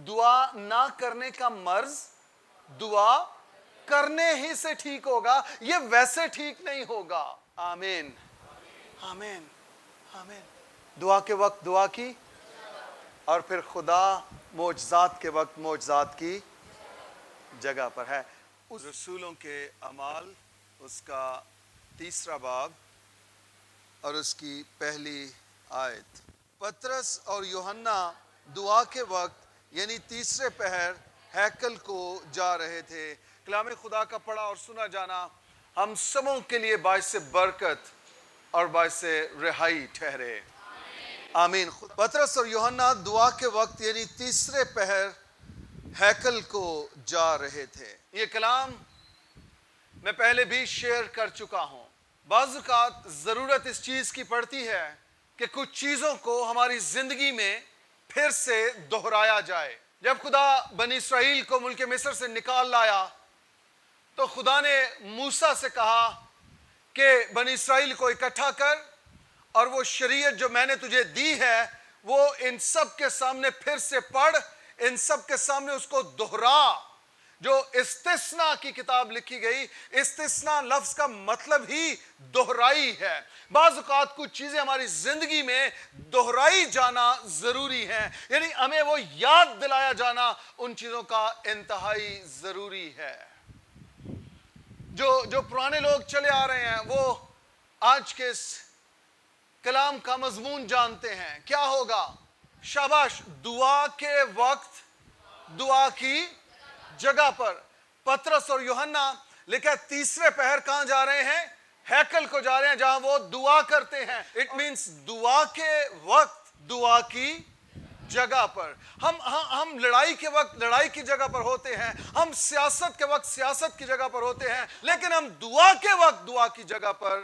دعا نہ کرنے کا مرض دعا کرنے ہی سے ٹھیک ہوگا، یہ ویسے ٹھیک نہیں ہوگا۔ آمین آمین آمین۔ دعا کے وقت دعا کی، اور پھر خدا معجزات کے وقت معجزات کی جگہ پر ہے۔ اس رسولوں کے اعمال اس کا 3 باب اور اس کی پہلی آیت۔ پترس اور یوحنا دعا کے وقت یعنی تیسرے پہر ہیکل کو جا رہے تھے۔ کلام خدا کا پڑھا اور سنا جانا ہم سبوں کے لیے باعث برکت اور باعث رہائی ٹھہرے۔ آمین۔ پترس اور یوحنا دعا کے وقت یعنی تیسرے پہر ہیکل کو جا رہے تھے۔ یہ کلام میں پہلے بھی شیئر کر چکا ہوں۔ بعض اوقات ضرورت اس چیز کی پڑتی ہے کہ کچھ چیزوں کو ہماری زندگی میں پھر سے دہرایا جائے۔ جب خدا بنی اسرائیل کو ملک مصر سے نکال لایا تو خدا نے موسیٰ سے کہا کہ بنی اسرائیل کو اکٹھا کر، اور وہ شریعت جو میں نے تجھے دی ہے وہ ان سب کے سامنے پھر سے پڑھ، ان سب کے سامنے اس کو دہرا۔ جو استثناء کی کتاب لکھی گئی، استثناء لفظ کا مطلب ہی دہرائی ہے۔ بعض اوقات کچھ چیزیں ہماری زندگی میں دہرائی جانا ضروری ہیں، یعنی ہمیں وہ یاد دلایا جانا ان چیزوں کا انتہائی ضروری ہے۔ جو پرانے لوگ چلے آ رہے ہیں وہ آج کے اس کلام کا مضمون جانتے ہیں۔ کیا ہوگا؟ شاباش، دعا کے وقت دعا کی جگہ پر۔ پترس اور یوحنا لکھا تیسرے پہر کہاں جا رہے ہیں؟ ہیکل کو جا رہے ہیں جہاں وہ دعا کرتے ہیں۔ اٹ مینس دعا کے وقت دعا کی جگہ پر۔ ہم لڑائی کے وقت لڑائی کی جگہ پر ہوتے ہیں، ہم سیاست کے وقت سیاست کی جگہ پر ہوتے ہیں، لیکن ہم دعا کے وقت دعا کی جگہ پر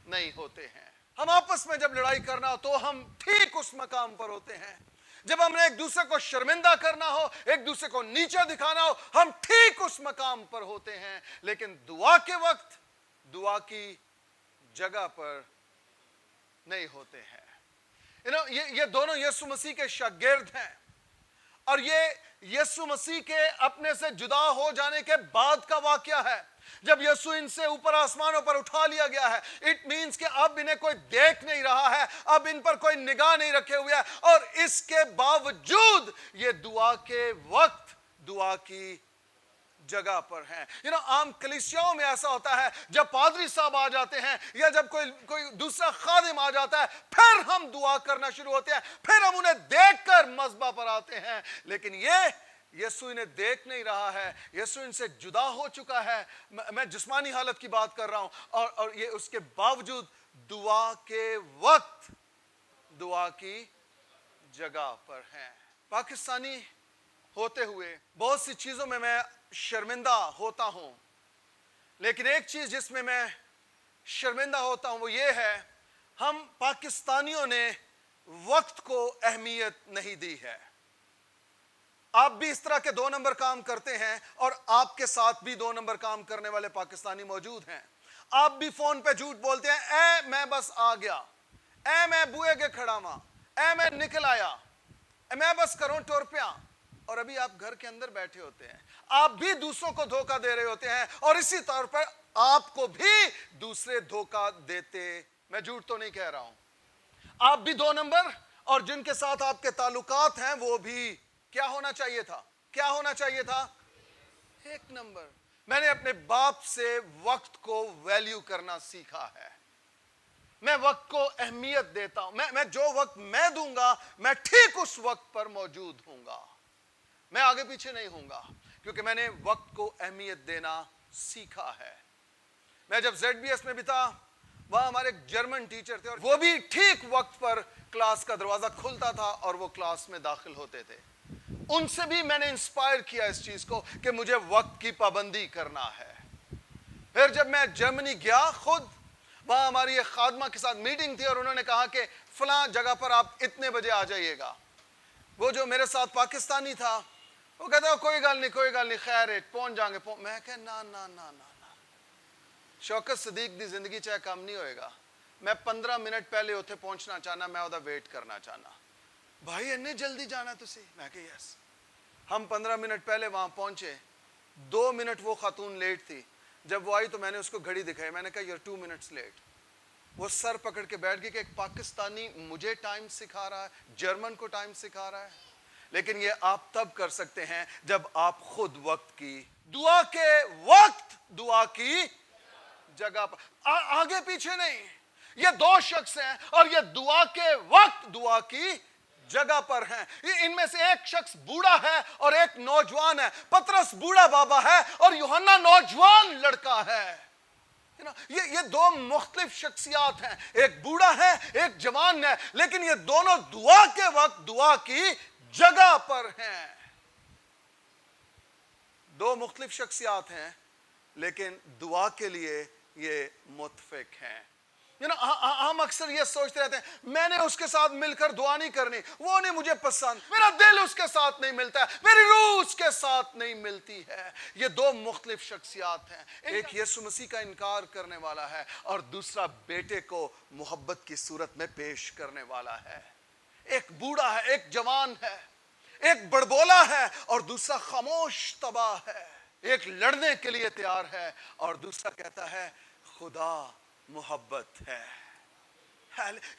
نہیں ہوتے ہیں۔ ہم آپس میں جب لڑائی کرنا ہو تو ہم ٹھیک اس مقام پر ہوتے ہیں۔ جب ہم نے ایک دوسرے کو شرمندہ کرنا ہو، ایک دوسرے کو نیچا دکھانا ہو، ہم ٹھیک اس مقام پر ہوتے ہیں، لیکن دعا کے وقت دعا کی جگہ پر نہیں ہوتے ہیں۔ یہ دونوں یسوع مسیح کے شاگرد ہیں، اور یہ یسوع مسیح کے اپنے سے جدا ہو جانے کے بعد کا واقعہ ہے۔ جب یسوع ان سے اوپر آسمانوں پر اٹھا لیا گیا ہے، اٹ مینس کہ اب انہیں کوئی دیکھ نہیں رہا ہے، اب ان پر کوئی نگاہ نہیں رکھے ہوئے ہے، اور اس کے باوجود یہ دعا کے وقت دعا کی جگہ پر ہیں۔ عام کلیسیاؤں میں ایسا ہوتا ہے، جب پادری صاحب آ جاتے ہیں یا جب کوئی دوسرا خادم آ جاتا ہے پھر ہم دعا کرنا شروع ہوتے ہیں، پھر ہم انہیں دیکھ کر مذبح پر آتے ہیں، لیکن یسوع انہیں دیکھ نہیں رہا ہے، یسوع ان سے جدا ہو چکا ہے۔ میں جسمانی حالت کی بات کر رہا ہوں، اور یہ اس کے باوجود دعا کے وقت دعا کی جگہ پر ہیں۔ پاکستانی ہوتے ہوئے بہت سی چیزوں میں شرمندہ ہوتا ہوں، لیکن ایک چیز جس میں شرمندہ ہوتا ہوں وہ یہ ہے، ہم پاکستانیوں نے وقت کو اہمیت نہیں دی ہے۔ آپ بھی اس طرح کے 2 نمبر کام کرتے ہیں، اور آپ کے ساتھ بھی 2 نمبر کام کرنے والے پاکستانی موجود ہیں۔ آپ بھی فون پہ جھوٹ بولتے ہیں، اے میں بس آ گیا، اے میں بوئے کے کھڑا ہوا، اے میں نکل آیا، اے میں بس کروں ٹور پیا، اور ابھی آپ گھر کے اندر بیٹھے ہوتے ہیں۔ آپ بھی دوسروں کو دھوکہ دے رہے ہوتے ہیں، اور اسی طور پر آپ کو بھی دوسرے دھوکہ دیتے۔ میں جھوٹ تو نہیں کہہ رہا ہوں۔ آپ بھی 2 نمبر، اور جن کے ساتھ آپ کے تعلقات ہیں وہ بھی کیا ہونا چاہیے تھا؟ کیا ہونا چاہیے تھا؟ 1 نمبر۔ میں نے اپنے باپ سے وقت کو ویلیو کرنا سیکھا ہے۔ میں وقت کو اہمیت دیتا ہوں۔ میں جو وقت میں دوں گا میں ٹھیک اس وقت پر موجود ہوں گا، میں آگے پیچھے نہیں ہوں گا، کیونکہ میں نے وقت کو اہمیت دینا سیکھا ہے۔ میں جب ZBS میں بھی تھا، وہاں ہمارے ایک جرمن ٹیچر تھے، اور وہ بھی ٹھیک وقت پر کلاس کا دروازہ کھلتا تھا اور وہ کلاس میں داخل ہوتے تھے۔ ان سے بھی میں نے انسپائر کیا اس چیز کو کہ مجھے وقت کی پابندی کرنا ہے۔ پھر جب میں جرمنی گیا خود، وہاں ہماری ایک خادمہ کے ساتھ میٹنگ تھی، اور انہوں نے کہا کہ فلاں جگہ پر آپ اتنے بجے آ جائیے گا۔ وہ جو میرے ساتھ پاکستانی تھا وہ کہتا ہے کوئی گل نہیں خیر ہے، پہنچ جائیں گے۔ میں کہا نا، شوکت صدیق دی زندگی چاہے کم نہیں ہوئے گا، میں 15 منٹ پہلے اتنے پہنچنا چاہنا، میں وہاں ویٹ کرنا چاہنا۔ بھائی اتنے جلدی جانا تسی؟ میں کہا یس۔ ہم 15 منٹ پہلے وہاں پہنچے, 2 منٹ وہ خاتون لیٹ تھی. جب وہ آئی تو میں نے اس کو گھڑی دکھائی, میں نے کہا you're 2 minutes late. وہ سر پکڑ کے بیٹھ گئی کہ ایک پاکستانی مجھے ٹائم سکھا رہا ہے, جرمن کو ٹائم سکھا رہا ہے. لیکن یہ آپ تب کر سکتے ہیں جب آپ خود وقت کی, دعا کے وقت دعا کی جگہ پر, آگے پیچھے نہیں. یہ 2 شخص ہیں اور یہ دعا کے وقت دعا کی جگہ پر ہیں. ان میں سے ایک شخص بوڑھا ہے اور ایک نوجوان ہے. پطرس بوڑھا بابا ہے اور یوحنا نوجوان لڑکا ہے. یہ 2 مختلف شخصیات ہیں, ایک بوڑھا ہے ایک جوان ہے, لیکن یہ دونوں دعا کے وقت دعا کی جگہ پر ہیں. 2 مختلف شخصیات ہیں لیکن دعا کے لیے یہ متفق ہیں. ہم اکثر یہ سوچتے رہتے ہیں میں نے اس کے ساتھ مل کر دعا نہیں کرنی, وہ نہیں مجھے پسند, میرا دل اس کے ساتھ نہیں ملتا ہے, میری روح اس کے ساتھ نہیں ملتی ہے. یہ 2 مختلف شخصیات ہیں. ایک یسوع مسیح کا انکار کرنے والا ہے اور دوسرا بیٹے کو محبت کی صورت میں پیش کرنے والا ہے. ایک بوڑھا ہے ایک جوان ہے, ایک بڑبولا ہے اور دوسرا خاموش تباہ ہے. ایک لڑنے کے لیے تیار ہے اور دوسرا کہتا ہے خدا محبت ہے.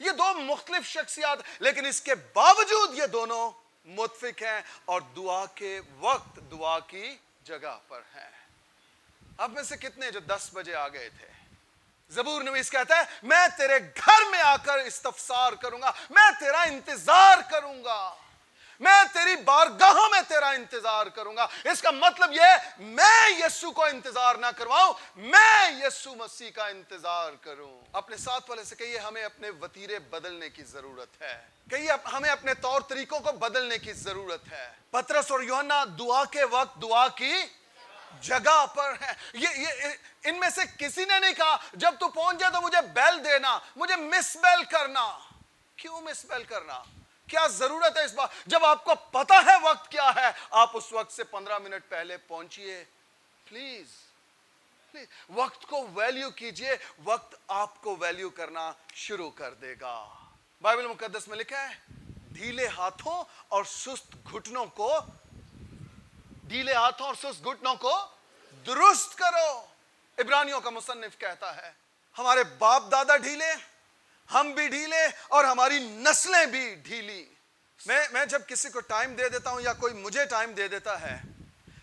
یہ 2 مختلف شخصیات, لیکن اس کے باوجود یہ دونوں متفق ہیں اور دعا کے وقت دعا کی جگہ پر ہیں. اب میں سے کتنے جو 10 بجے آ گئے تھے؟ زبور نویس کہتا ہے میں تیرے گھر میں آ کر استفسار کروں گا, میں تیرا انتظار کروں گا, میں تیری بارگاہوں میں تیرا انتظار کروں گا. اس کا مطلب یہ ہے میں یسوع کو انتظار نہ کرواؤں, میں یسوع مسیح کا انتظار کروں. اپنے ساتھ والے سے کہیے ہمیں اپنے وتیرے بدلنے کی ضرورت ہے. کہیے ہمیں اپنے طور طریقوں کو بدلنے کی ضرورت ہے. پطرس اور یوحنا دعا کے وقت دعا کی جگہ پر ہیں. یہ ان میں سے کسی نے نہیں کہا جب تو پہنچ جائے تو مجھے بیل دینا, مجھے مس بیل کرنا. کیوں مس بیل کرنا؟ کیا ضرورت ہے اس بات؟ جب آپ کو پتا ہے وقت کیا ہے, آپ اس وقت سے 15 منٹ پہلے پہنچیے. پلیز وقت کو ویلیو کیجئے, وقت آپ کو ویلیو کرنا شروع کر دے گا. بائبل مقدس میں لکھا ہے ڈھیلے ہاتھوں اور سست گھٹنوں کو درست کرو. عبرانیوں کا مصنف کہتا ہے ہمارے باپ دادا ڈھیلے, ہم بھی ڈھیلے اور ہماری نسلیں بھی ڈھیلی. میں جب کسی کو ٹائم دے دیتا ہوں یا کوئی مجھے ٹائم دے دیتا ہے,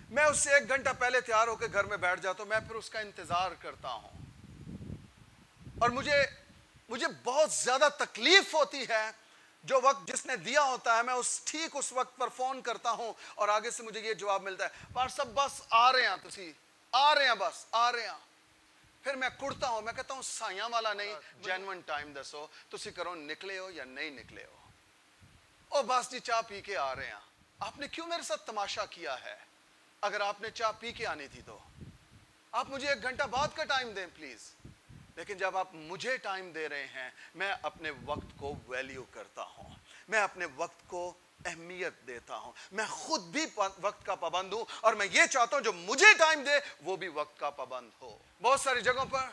میں اس سے 1 گھنٹہ پہلے تیار ہو کے گھر میں بیٹھ جاتا ہوں. میں پھر اس کا انتظار کرتا ہوں اور مجھے بہت زیادہ تکلیف ہوتی ہے جو وقت جس نے دیا ہوتا ہے. میں ٹھیک اس وقت پر فون کرتا ہوں اور آگے سے مجھے یہ جواب ملتا ہے پار صاحب بس آ رہے ہیں, تسی آ رہے ہیں, بس آ رہے ہیں. پھر میں کڑتا ہوں, میں کہتا ہوں سائیاں والا نہیں, جینوئن ٹائم دسو تسی کرو نکلے ہو یا نہیں نکلے ہو. او بس جی چاہ پی کے آ رہے ہیں. آپ نے کیوں میرے ساتھ تماشا کیا ہے؟ اگر آپ نے چاہ پی کے آنی تھی تو آپ مجھے 1 گھنٹہ بعد کا ٹائم دیں پلیز. لیکن جب آپ مجھے ٹائم دے رہے ہیں, میں اپنے وقت کو ویلیو کرتا ہوں, میں اپنے وقت کو اہمیت دیتا ہوں. میں خود بھی وقت کا پابند ہوں اور میں یہ چاہتا ہوں جو مجھے ٹائم دے وہ بھی وقت کا پابند ہو. بہت ساری جگہوں پر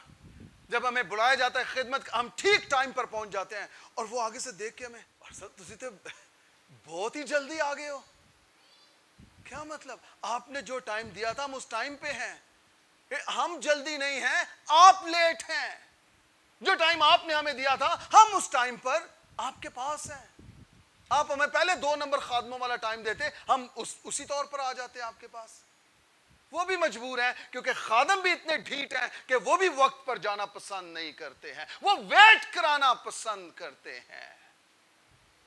جب ہمیں بلایا جاتا ہے خدمت, ہم ٹھیک ٹائم پر پہنچ جاتے ہیں اور وہ آگے سے دیکھ کے ہمیں تسی تو بہت ہی جلدی آ گئے ہو. کیا مطلب؟ آپ نے جو ٹائم دیا تھا ہم اس ٹائم پہ ہیں. ہم جلدی نہیں ہیں, آپ لیٹ ہیں. جو ٹائم آپ نے ہمیں دیا تھا ہم اس ٹائم پر آپ کے پاس ہیں. آپ ہمیں پہلے 2 نمبر خادموں والا ٹائم دیتے, ہم اسی طور پر آ جاتے ہیں آپ کے پاس. وہ بھی مجبور ہیں کیونکہ خادم بھی اتنے ڈھیٹ ہیں کہ وہ بھی وقت پر جانا پسند نہیں کرتے ہیں, وہ ویٹ کرانا پسند کرتے ہیں.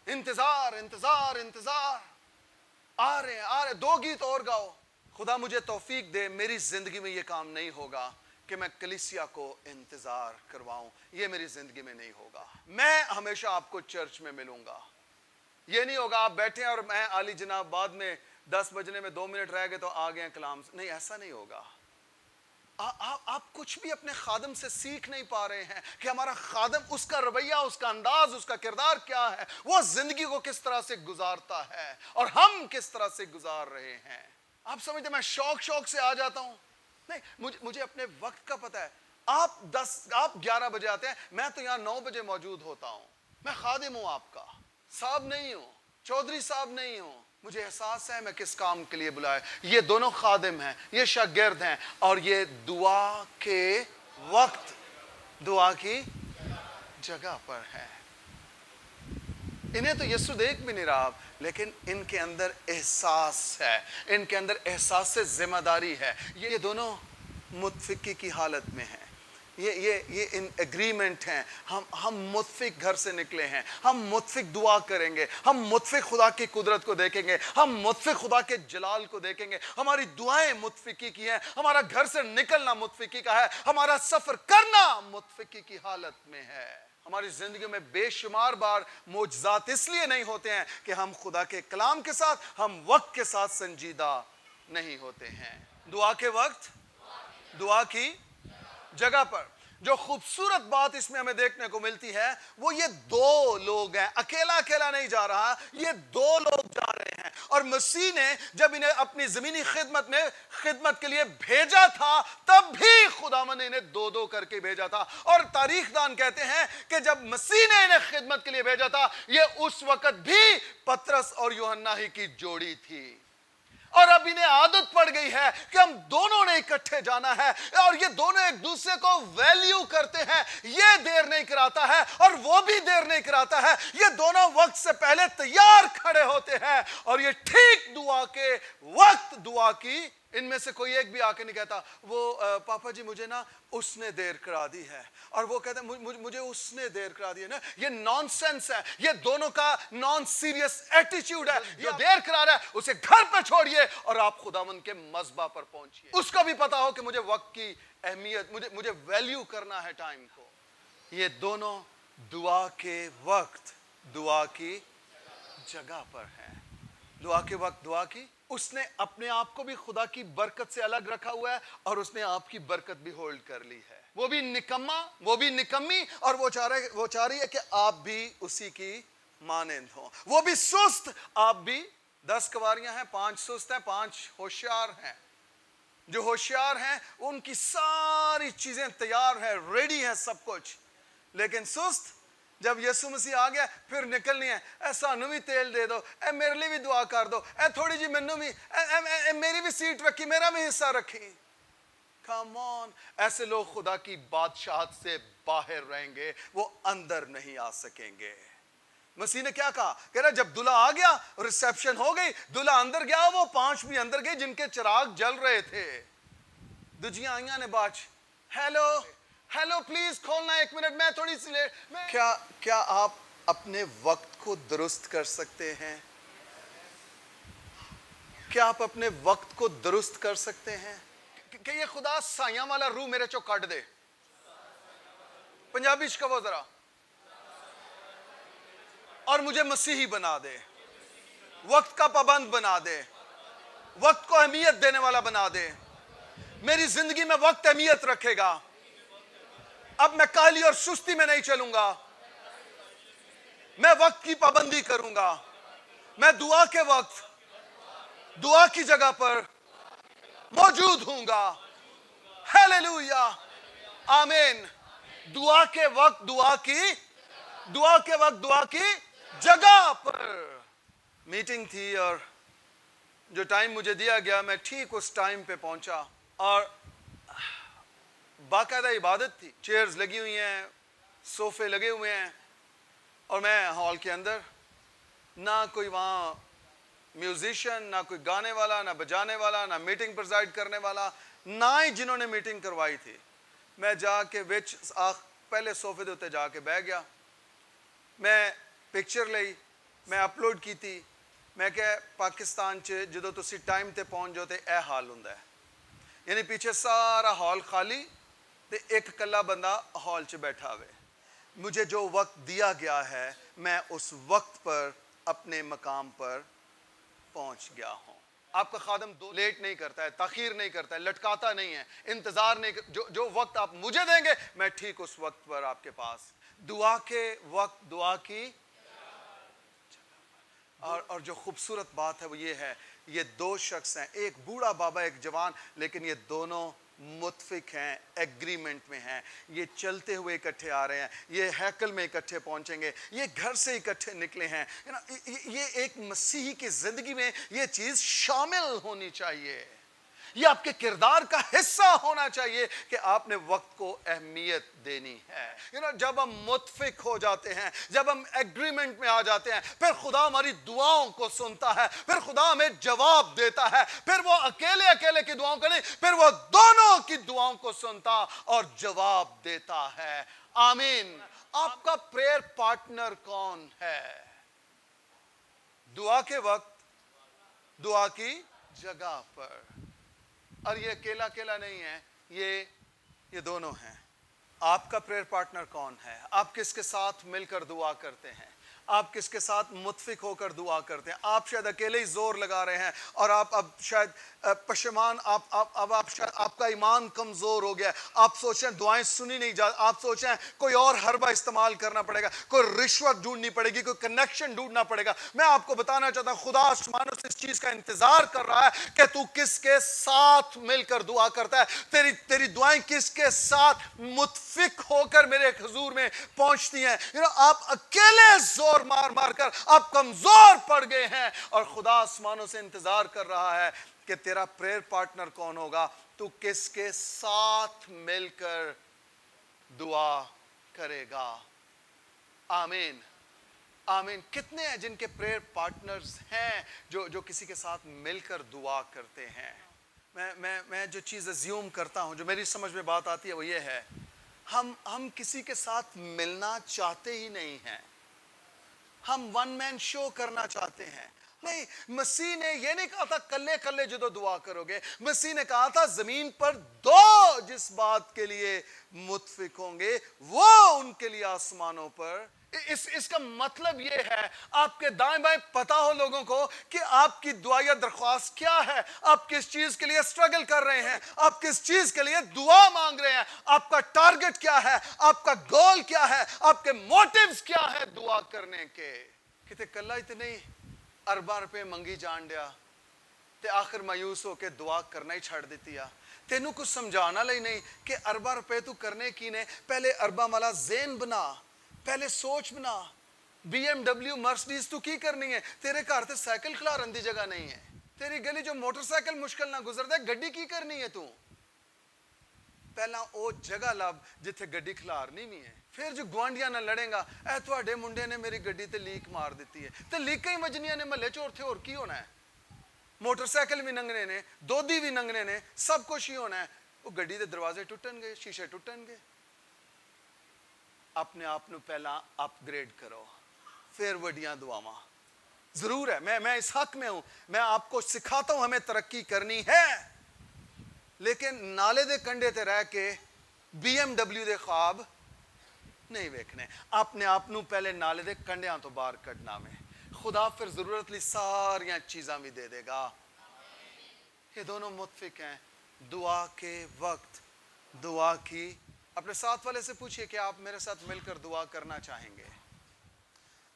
انتظار انتظار انتظار, آ رہے ہیں 2 گیت اور گاؤ. خدا مجھے توفیق دے, میری زندگی میں یہ کام نہیں ہوگا کہ میں کلیسیا کو انتظار کرواؤں. یہ میری زندگی میں نہیں ہوگا. میں ہمیشہ آپ کو چرچ میں ملوں گا. یہ نہیں ہوگا آپ بیٹھے ہیں اور میں عالی جناب بعد میں 10 بجنے میں 2 منٹ رہ گئے تو آ گئے کلام. نہیں, ایسا نہیں ہوگا. آپ کچھ بھی اپنے خادم سے سیکھ نہیں پا رہے ہیں کہ ہمارا خادم, اس کا رویہ, اس کا انداز, اس کا کردار کیا ہے, وہ زندگی کو کس طرح سے گزارتا ہے اور ہم کس طرح سے گزار رہے ہیں. آپ سمجھتے میں شوق سے آ جاتا ہوں؟ نہیں, مجھے اپنے وقت کا پتہ ہے. آپ 11 بجے آتے ہیں, میں تو یہاں 9 بجے موجود ہوتا ہوں. میں خادم ہوں, آپ کا صاحب نہیں ہوں, چودھری صاحب نہیں ہوں. مجھے احساس ہے میں کس کام کے لیے بلایا. یہ دونوں خادم ہیں, یہ شاگرد ہیں, اور یہ دعا کے وقت دعا کی جگہ پر ہیں. انہیں تو یسوع دیکھ بھی نہیں رہا, لیکن ان کے اندر احساس ہے, ان کے اندر احساس سے ذمہ داری ہے. یہ دونوں متفقی کی حالت میں ہیں, یہ ان ایگریمنٹ ہیں. ہم متفق گھر سے نکلے ہیں, ہم متفق دعا کریں گے, ہم متفق خدا کی قدرت کو دیکھیں گے, ہم متفق خدا کے جلال کو دیکھیں گے. ہماری دعائیں متفقی کی ہیں, ہمارا گھر سے نکلنا متفقی کا ہے, ہمارا سفر کرنا متفقی کی حالت میں ہے. ہماری زندگی میں بے شمار بار معجزات اس لیے نہیں ہوتے ہیں کہ ہم خدا کے کلام کے ساتھ, ہم وقت کے ساتھ سنجیدہ نہیں ہوتے ہیں. دعا کے وقت, دعا کی جگہ پر. جو خوبصورت بات اس میں ہمیں دیکھنے کو ملتی ہے وہ یہ دو لوگ ہیں. اکیلا نہیں جا رہا, یہ دو لوگ جا رہے ہیں. اور مسیح نے جب انہیں اپنی زمینی خدمت میں خدمت کے لیے بھیجا تھا, تب بھی خداوند نے انہیں دو دو کر کے بھیجا تھا. اور تاریخ دان کہتے ہیں کہ جب مسیح نے انہیں خدمت کے لیے بھیجا تھا, یہ اس وقت بھی پترس اور یوحنا ہی کی جوڑی تھی. اور اب انہیں عادت پڑ گئی ہے کہ ہم دونوں نے اکٹھے جانا ہے, اور یہ دونوں ایک دوسرے کو ویلیو کرتے ہیں. یہ دیر نہیں کراتا ہے اور وہ بھی دیر نہیں کراتا ہے. یہ دونوں وقت سے پہلے تیار کھڑے ہوتے ہیں, اور یہ ٹھیک دعا کے وقت دعا کی. ان میں سے کوئی ایک بھی آ کے نہیں کہتا وہ پاپا جی مجھے نا اس نے دیر کرا دی ہے, اور وہ کہتے ہیں مجھے اس نے دیر کرا دی ہے نا. یہ نان سینس ہے, یہ دونوں کا نان سیریس ایٹیٹیوڈ ہے. جو دیر کرا رہا ہے اسے گھر پہ چھوڑیے اور آپ خداوند کے مذبح پر پہنچیے. اس کا بھی پتا ہو کہ مجھے وقت کی اہمیت, مجھے ویلیو کرنا ہے ٹائم کو. یہ دونوں دعا کے وقت دعا کی جگہ پر ہیں. دعا کے وقت دعا کی. اس نے اپنے آپ کو بھی خدا کی برکت سے الگ رکھا ہوا ہے, اور اس نے آپ کی برکت بھی ہولڈ کر لی ہے. وہ بھی نکما, وہ بھی نکمی, اور وہ چاہ رہی ہے کہ آپ بھی اسی کی مانند ہوں. وہ بھی سست, آپ بھی. 10 کنواریاں ہیں, 5 سست ہیں, 5 ہوشیار ہیں. جو ہوشیار ہیں ان کی ساری چیزیں تیار ہیں, ریڈی ہیں سب کچھ. لیکن سست, جب یسوع مسیح آ گیا پھر نکلنی ہے. اے سانو بھی تیل دے دو, اے میرے لیے بھی دعا کر دو, اے تھوڑی جی منو بھی, اے میری بھی سیٹ رکھی, میرا بھی حصہ رکھی. کم آن. ایسے لوگ خدا کی بادشاہت سے باہر رہیں گے, وہ اندر نہیں آ سکیں گے. مسیح نے کیا کہا, کہہ رہا جب دلہا آ گیا, ریسیپشن ہو گئی, دلہا اندر گیا, وہ 5 بھی اندر گئے جن کے چراغ جل رہے تھے. دجیاں آئیاں نے باچ, ہیلو پلیز کھولنا 1 منٹ, میں تھوڑی سی لیٹ. کیا آپ اپنے وقت کو درست کر سکتے ہیں؟ کیا آپ اپنے وقت کو درست کر سکتے ہیں کہ یہ خدا سائیاں والا روح میرے چو کٹ دے؟ پنجابی شکو ذرا. اور مجھے مسیحی بنا دے, وقت کا پابند بنا دے, وقت کو اہمیت دینے والا بنا دے. میری زندگی میں وقت اہمیت رکھے گا. اب میں کاہلی اور سستی میں نہیں چلوں گا, میں وقت کی پابندی کروں گا. میں دعا کے وقت دعا کی جگہ پر موجود ہوں گا. ہیلیلویا, آمین. دعا کے وقت دعا کی جگہ پر. میٹنگ تھی اور جو ٹائم مجھے دیا گیا میں ٹھیک اس ٹائم پہ پہنچا, اور باقاعدہ عبادت تھی. چیئرز لگی ہوئی ہیں, صوفے لگے ہوئے ہیں, اور میں ہال کے اندر, نہ کوئی وہاں میوزیشین, نہ کوئی گانے والا, نہ بجانے والا, نہ میٹنگ پرزائڈ کرنے والا, نہ ہی جنہوں نے میٹنگ کروائی تھی. میں جا کے پہلے صوفے دے اتنے جا کے بیٹھ گیا. میں پکچر لئی, میں اپلوڈ کی تھی. میں کہ پاکستان چ جدو تسی ٹائم تے پہنچ جاؤ تے اے حال ہوندا ہے, یعنی پیچھے سارا ہال خالی تے ایک کلا بندہ ہال چ بیٹھا ہوئے. مجھے جو وقت دیا گیا ہے میں اس وقت پر اپنے مقام پر پہنچ گیا ہوں. آپ کا خادم لیٹ نہیں کرتا ہے, تاخیر نہیں کرتا ہے, لٹکاتا نہیں ہے, انتظار نہیں جو وقت آپ مجھے دیں گے میں ٹھیک اس وقت پر آپ کے پاس. دعا کے وقت دعا کی, اور جو خوبصورت بات ہے وہ یہ ہے, یہ 2 شخص ہیں, ایک بوڑھا بابا ایک جوان, لیکن یہ دونوں متفق ہیں، ایگریمنٹ میں ہیں، یہ چلتے ہوئے اکٹھے آ رہے ہیں، یہ ہیکل میں اکٹھے پہنچیں گے، یہ گھر سے اکٹھے نکلے ہیں. یہ ایک مسیحی کی زندگی میں یہ چیز شامل ہونی چاہیے. یہ آپ کے کردار کا حصہ ہونا چاہیے کہ آپ نے وقت کو اہمیت دینی ہے. جب ہم متفق ہو جاتے ہیں، جب ہم ایگریمنٹ میں آ جاتے ہیں، پھر خدا ہماری دعاؤں کو سنتا ہے، پھر خدا ہمیں جواب دیتا ہے. پھر وہ اکیلے کی دعاؤں کو نہیں، پھر وہ دونوں کی دعاؤں کو سنتا اور جواب دیتا ہے. آمین. آپ کا پریئر پارٹنر کون ہے؟ دعا کے وقت، دعا کی جگہ پر. اور یہ اکیلا نہیں ہے، یہ دونوں ہیں. آپ کا پریئر پارٹنر کون ہے؟ آپ کس کے ساتھ مل کر دعا کرتے ہیں؟ آپ کس کے ساتھ متفق ہو کر دعا کرتے ہیں؟ آپ شاید اکیلے ہی زور لگا رہے ہیں اور آپ اب شاید پشیمان، آپ شاید آپ کا ایمان کمزور ہو گیا. آپ سوچیں دعائیں سنی نہیں جا، آپ سوچیں کوئی اور حربہ استعمال کرنا پڑے گا، کوئی رشوت ڈھونڈنی پڑے گی، کوئی کنیکشن ڈھونڈنا پڑے گا. میں آپ کو بتانا چاہتا ہوں خدا آسمانوں سے اس چیز کا انتظار کر رہا ہے کہ تو کس کے ساتھ مل کر دعا کرتا ہے. تیری دعائیں کس کے ساتھ متفق ہو کر میرے حضور میں پہنچتی ہیں. آپ اکیلے زور مار کر آپ کمزور پڑ گئے ہیں اور خدا آسمانوں سے انتظار کر رہا ہے کہ تیرا پریئر پارٹنر کون ہوگا، تو کس کے ساتھ مل کر دعا کرے گا. آمین. آمین. کتنے ہیں جن کے پریئر پارٹنرز ہیں جو کسی کے ساتھ مل کر دعا کرتے ہیں؟ میں جو چیز ازیوم کرتا ہوں، جو میری سمجھ میں بات آتی ہے وہ یہ ہے، ہم کسی کے ساتھ ملنا چاہتے ہی نہیں ہیں. ہم ون مین شو کرنا چاہتے ہیں. نہیں، مسیح نے یہ نہیں کہا تھا کلے جدو دعا کرو گے. مسیح نے کہا تھا زمین پر دو جس بات کے لیے متفق ہوں گے وہ ان کے لیے آسمانوں پر. اس کا مطلب یہ ہے آپ کے دائیں بائیں پتا ہو لوگوں کو کہ آپ کی دعا یا درخواست کیا ہے، آپ کس چیز کے لیے سٹرگل کر رہے ہیں، آپ کس چیز کے لیے دعا مانگ رہے ہیں، آپ کا ٹارگٹ کیا ہے، آپ کا گول کیا ہے، آپ کے موٹیوز کیا ہے دعا کرنے کے. کتے کلا ہی تے نہیں ارباں روپے منگی جان دیا تے آخر مایوس ہو کے دعا کرنا ہی چھڑ دیتی. تینوں کچھ سمجھانا لئی نہیں کہ ارباں روپے تو کرنے کی نے، پہلے ارباں والا ذہن بنا، پہلے سوچ بنا. بی ایم ڈبلیو مرسڈیز تو کی کرنی ہے؟ تیرے گھر تے سائیکل کھلارن دی جگہ نہیں ہے، تیری گلی جو موٹر سائیکل مشکل نہ گزر دے، گڈی کی کرنی ہے تو؟ پہلا او جگہ لب جتھے گڈی کھلارنی نہیں ہے. پھر جو گوانڈیاں نہ لڑیں گا اے تواڈے منڈے نے میری گڈی تے لیک مار دیتی ہے، تے لیکاں ہی وجنیاں نے محلے چ اور کی ہونا ہے. موٹر سائیکل بھی ننگنے نے، دودھی بھی ننگنے نے، سب کچھ ہی ہونا ہے. وہ گڈی دے دروازے ٹوٹن گے، شیشے ٹوٹن گے. اپنے آپ نو پہلا اپ گریڈ کرو، پھر وڈیاں دعاواں. ضرور ہے، میں اس حق میں ہوں، میں آپ کو سکھاتا ہوں ہمیں ترقی کرنی ہے، لیکن نالے دے کنڈے تے رہ کے بی ایم ڈبلیو دے خواب نہیں ویکھنے. اپنے آپ نو پہلے نالے دے کنڈیاں تو باہر کڈنا میں، خدا پھر ضرورت لی ساریاں چیزاں بھی دے دے گا. یہ دونوں متفق ہیں. دعا کے وقت دعا کی. اپنے ساتھ والے سے پوچھئے کہ آپ میرے ساتھ مل کر دعا کرنا چاہیں گے.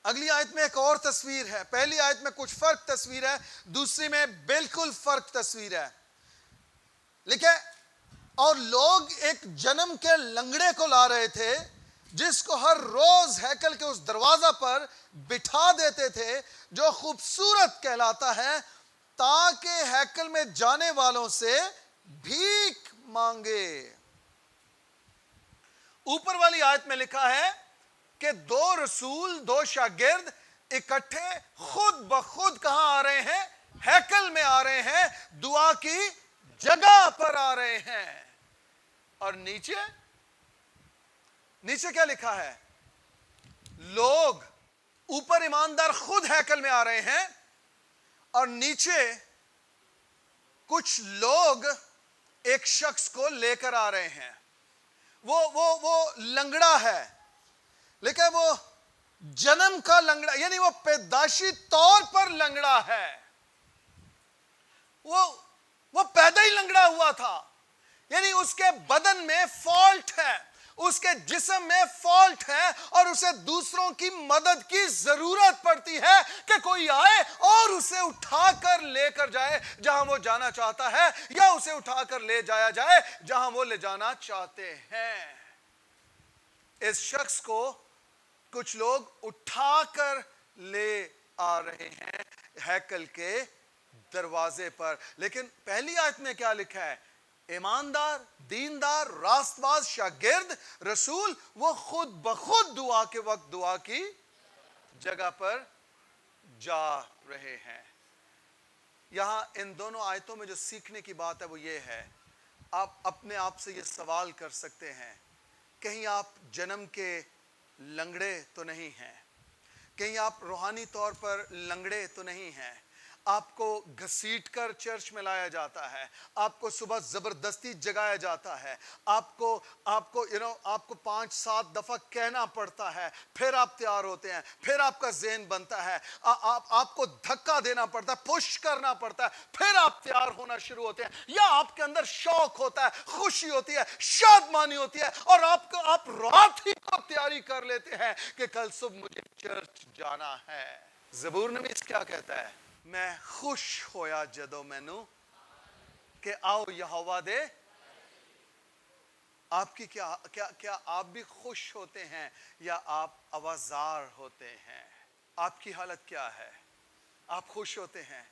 اگلی آیت میں ایک اور تصویر ہے. پہلی آیت میں کچھ فرق تصویر ہے، دوسری میں بالکل فرق تصویر ہے. لکھے اور لوگ ایک جنم کے لنگڑے کو لا رہے تھے جس کو ہر روز ہیکل کے اس دروازہ پر بٹھا دیتے تھے جو خوبصورت کہلاتا ہے، تاکہ ہیکل میں جانے والوں سے بھیک مانگے. اوپر والی آیت میں لکھا ہے کہ دو رسول، دو شاگرد اکٹھے خود بخود کہاں آ رہے ہیں؟ ہیکل میں آ رہے ہیں، دعا کی جگہ پر آ رہے ہیں. اور نیچے کیا لکھا ہے؟ لوگ. اوپر ایماندار خود ہیکل میں آ رہے ہیں اور نیچے کچھ لوگ ایک شخص کو لے کر آ رہے ہیں. وہ لنگڑا ہے، لیکن وہ جنم کا لنگڑا، یعنی وہ پیدائشی طور پر لنگڑا ہے. وہ پیدا ہی لنگڑا ہوا تھا، یعنی اس کے بدن میں فالٹ ہے، اس کے جسم میں فالٹ ہے اور اسے دوسروں کی مدد کی ضرورت پڑتی ہے کہ کوئی آئے اور اسے اٹھا کر لے کر جائے جہاں وہ جانا چاہتا ہے، یا اسے اٹھا کر لے جایا جائے جہاں وہ لے جانا چاہتے ہیں۔ اس شخص کو کچھ لوگ اٹھا کر لے آ رہے ہیں ہیکل کے دروازے پر، لیکن پہلی آیت میں کیا لکھا ہے؟ ایماندار، دیندار، راست باز شاگرد رسول وہ خود بخود دعا کے وقت دعا کی جگہ پر جا رہے ہیں۔ یہاں ان دونوں آیتوں میں جو سیکھنے کی بات ہے وہ یہ ہے، آپ اپنے آپ سے یہ سوال کر سکتے ہیں، کہیں آپ جنم کے لنگڑے تو نہیں ہیں؟ کہیں آپ روحانی طور پر لنگڑے تو نہیں ہیں؟ آپ کو گھسیٹ کر چرچ میں لایا جاتا ہے، آپ کو صبح زبردستی جگایا جاتا ہے، آپ کو 5-7 دفعہ کہنا پڑتا ہے، پھر آپ تیار ہوتے ہیں، پھر آپ کا ذہن بنتا ہے، آپ کو دھکا دینا پڑتا ہے، پش کرنا پڑتا ہے، پھر آپ تیار ہونا شروع ہوتے ہیں، یا آپ کے اندر شوق ہوتا ہے، خوشی ہوتی ہے، شادمانی ہوتی ہے، اور آپ رات ہی کو تیاری کر لیتے ہیں کہ کل صبح مجھے چرچ جانا ہے۔ زبور نویس کیا کہتا ہے؟ میں خوش ہویا جدو مینو کہ آؤ یہوہ دے۔ آپ کی کیا آپ بھی خوش ہوتے ہیں یا آپ آوازار ہوتے ہیں؟ آپ کی حالت کیا ہے؟ آپ خوش ہوتے ہیں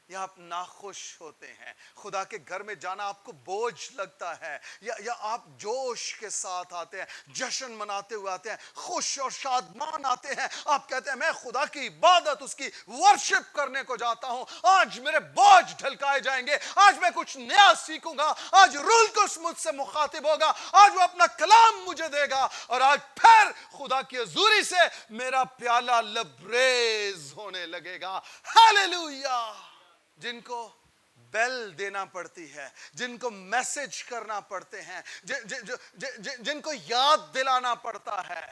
یا آپ ناخوش ہوتے ہیں؟ خدا کے گھر میں جانا آپ کو بوجھ لگتا ہے یا آپ جوش کے ساتھ آتے ہیں، جشن مناتے ہوئے آتے ہیں، خوش اور شادمان آتے ہیں، آپ کہتے ہیں میں خدا کی عبادت، اس کی ورشپ کرنے کو جاتا ہوں، آج میرے بوجھ ڈھلکائے جائیں گے، آج میں کچھ نیا سیکھوں گا، آج رول قدس مجھ سے مخاطب ہوگا، آج وہ اپنا کلام مجھے دے گا، اور آج پھر خدا کی حضوری سے میرا پیالہ لبریز ہونے لگے گا۔ ہیلیلویا! جن کو بیل دینا پڑتی ہے، جن کو میسج کرنا پڑتے ہیں، جن کو یاد دلانا پڑتا ہے،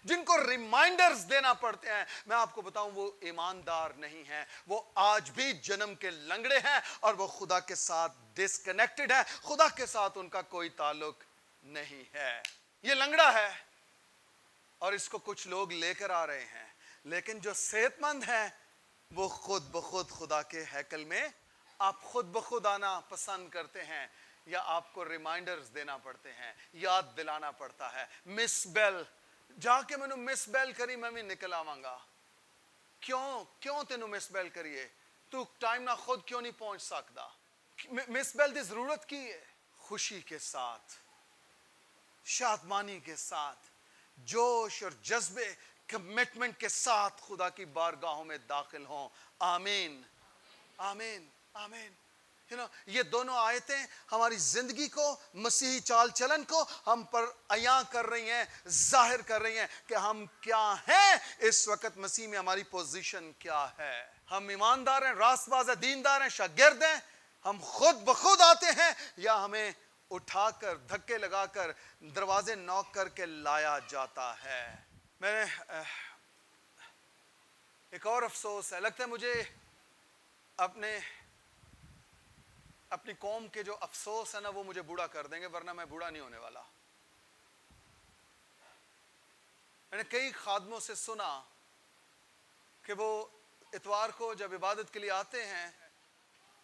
جن کو ریمائنڈرز دینا پڑتے ہیں، میں آپ کو بتاؤں وہ ایماندار نہیں ہیں، وہ آج بھی جنم کے لنگڑے ہیں اور وہ خدا کے ساتھ ڈسکنیکٹڈ ہیں، خدا کے ساتھ ان کا کوئی تعلق نہیں ہے۔ یہ لنگڑا ہے اور اس کو کچھ لوگ لے کر آ رہے ہیں، لیکن جو صحت مند ہیں وہ خود بخود خدا کے ہیکل میں، آپ خود بخود آنا پسند کرتے ہیں یا آپ کو ریمائنڈرز دینا پڑتے ہیں، یاد دلانا پڑتا ہے؟ مس بیل جا کے میں نے مس بیل کری، میں بھی نکل آواں گا۔ کیوں تینوں مس بیل کریے؟ تو ٹائم نہ خود کیوں نہیں پہنچ سکتا؟ مس بیل دی ضرورت کی ہے؟ خوشی کے ساتھ، شادمانی کے ساتھ، جوش اور جذبے، کمٹمنٹ کے ساتھ خدا کی بارگاہوں میں داخل ہوں۔ آمین، آمین، آمین۔ یہ دونوں آیتیں ہماری زندگی کو، مسیحی چال چلن کو ہم پر عیاں کر رہی ہیں، ظاہر کر رہی ہیں کہ ہم کیا ہیں اس وقت مسیح میں، ہماری پوزیشن کیا ہے۔ ہم ایماندار ہیں، راست باز ہیں، دیندار ہیں، شاگرد ہیں، ہم خود بخود آتے ہیں یا ہمیں اٹھا کر، دھکے لگا کر، دروازے نوک کر کے لایا جاتا ہے۔ میں نے ایک اور افسوس ہے، لگتا ہے مجھے اپنی قوم کے جو افسوس ہے نا وہ مجھے بوڑھا کر دیں گے، ورنہ میں بوڑھا نہیں ہونے والا۔ میں نے کئی خادموں سے سنا کہ وہ اتوار کو جب عبادت کے لیے آتے ہیں،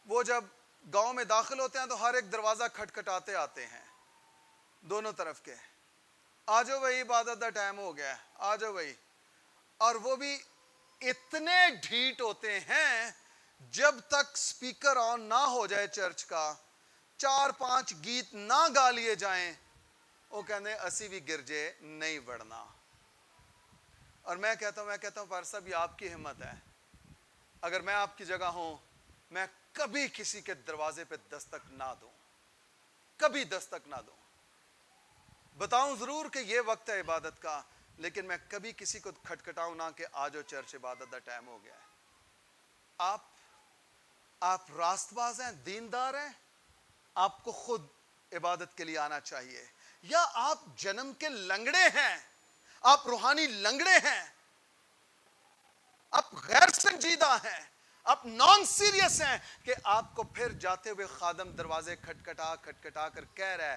وہ جب گاؤں میں داخل ہوتے ہیں تو ہر ایک دروازہ کھٹکھٹاتے آتے ہیں، دونوں طرف کے، آ جاؤ بھائی عبادت کا ٹائم ہو گیا ہے، آ جاؤ بھائی۔ اور وہ بھی اتنے ڈھیٹ ہوتے ہیں، جب تک سپیکر آن نہ ہو جائے چرچ کا، 4-5 گیت نہ گا لیے جائیں، وہ کہتے ہیں اسی بھی گرجے نہیں بڑھنا۔ اور میں کہتا ہوں پار صاحب یہ آپ کی ہمت ہے، اگر میں آپ کی جگہ ہوں میں کبھی کسی کے دروازے پہ دستک نہ دوں، کبھی دستک نہ دوں، بتاؤں ضرور کہ یہ وقت ہے عبادت کا، لیکن میں کبھی کسی کو کھٹکھٹاؤں نہ کہ آجو چرچ، عبادت کا ٹائم ہو گیا ہے۔ آپ راست باز ہیں، دیندار ہیں، آپ کو خود عبادت کے لیے آنا چاہیے، یا آپ جنم کے لنگڑے ہیں، آپ روحانی لنگڑے ہیں، آپ غیر سنجیدہ ہیں، آپ نان سیریس ہیں کہ آپ کو پھر جاتے ہوئے خادم دروازے کھٹکھٹا کر کہہ رہا ہے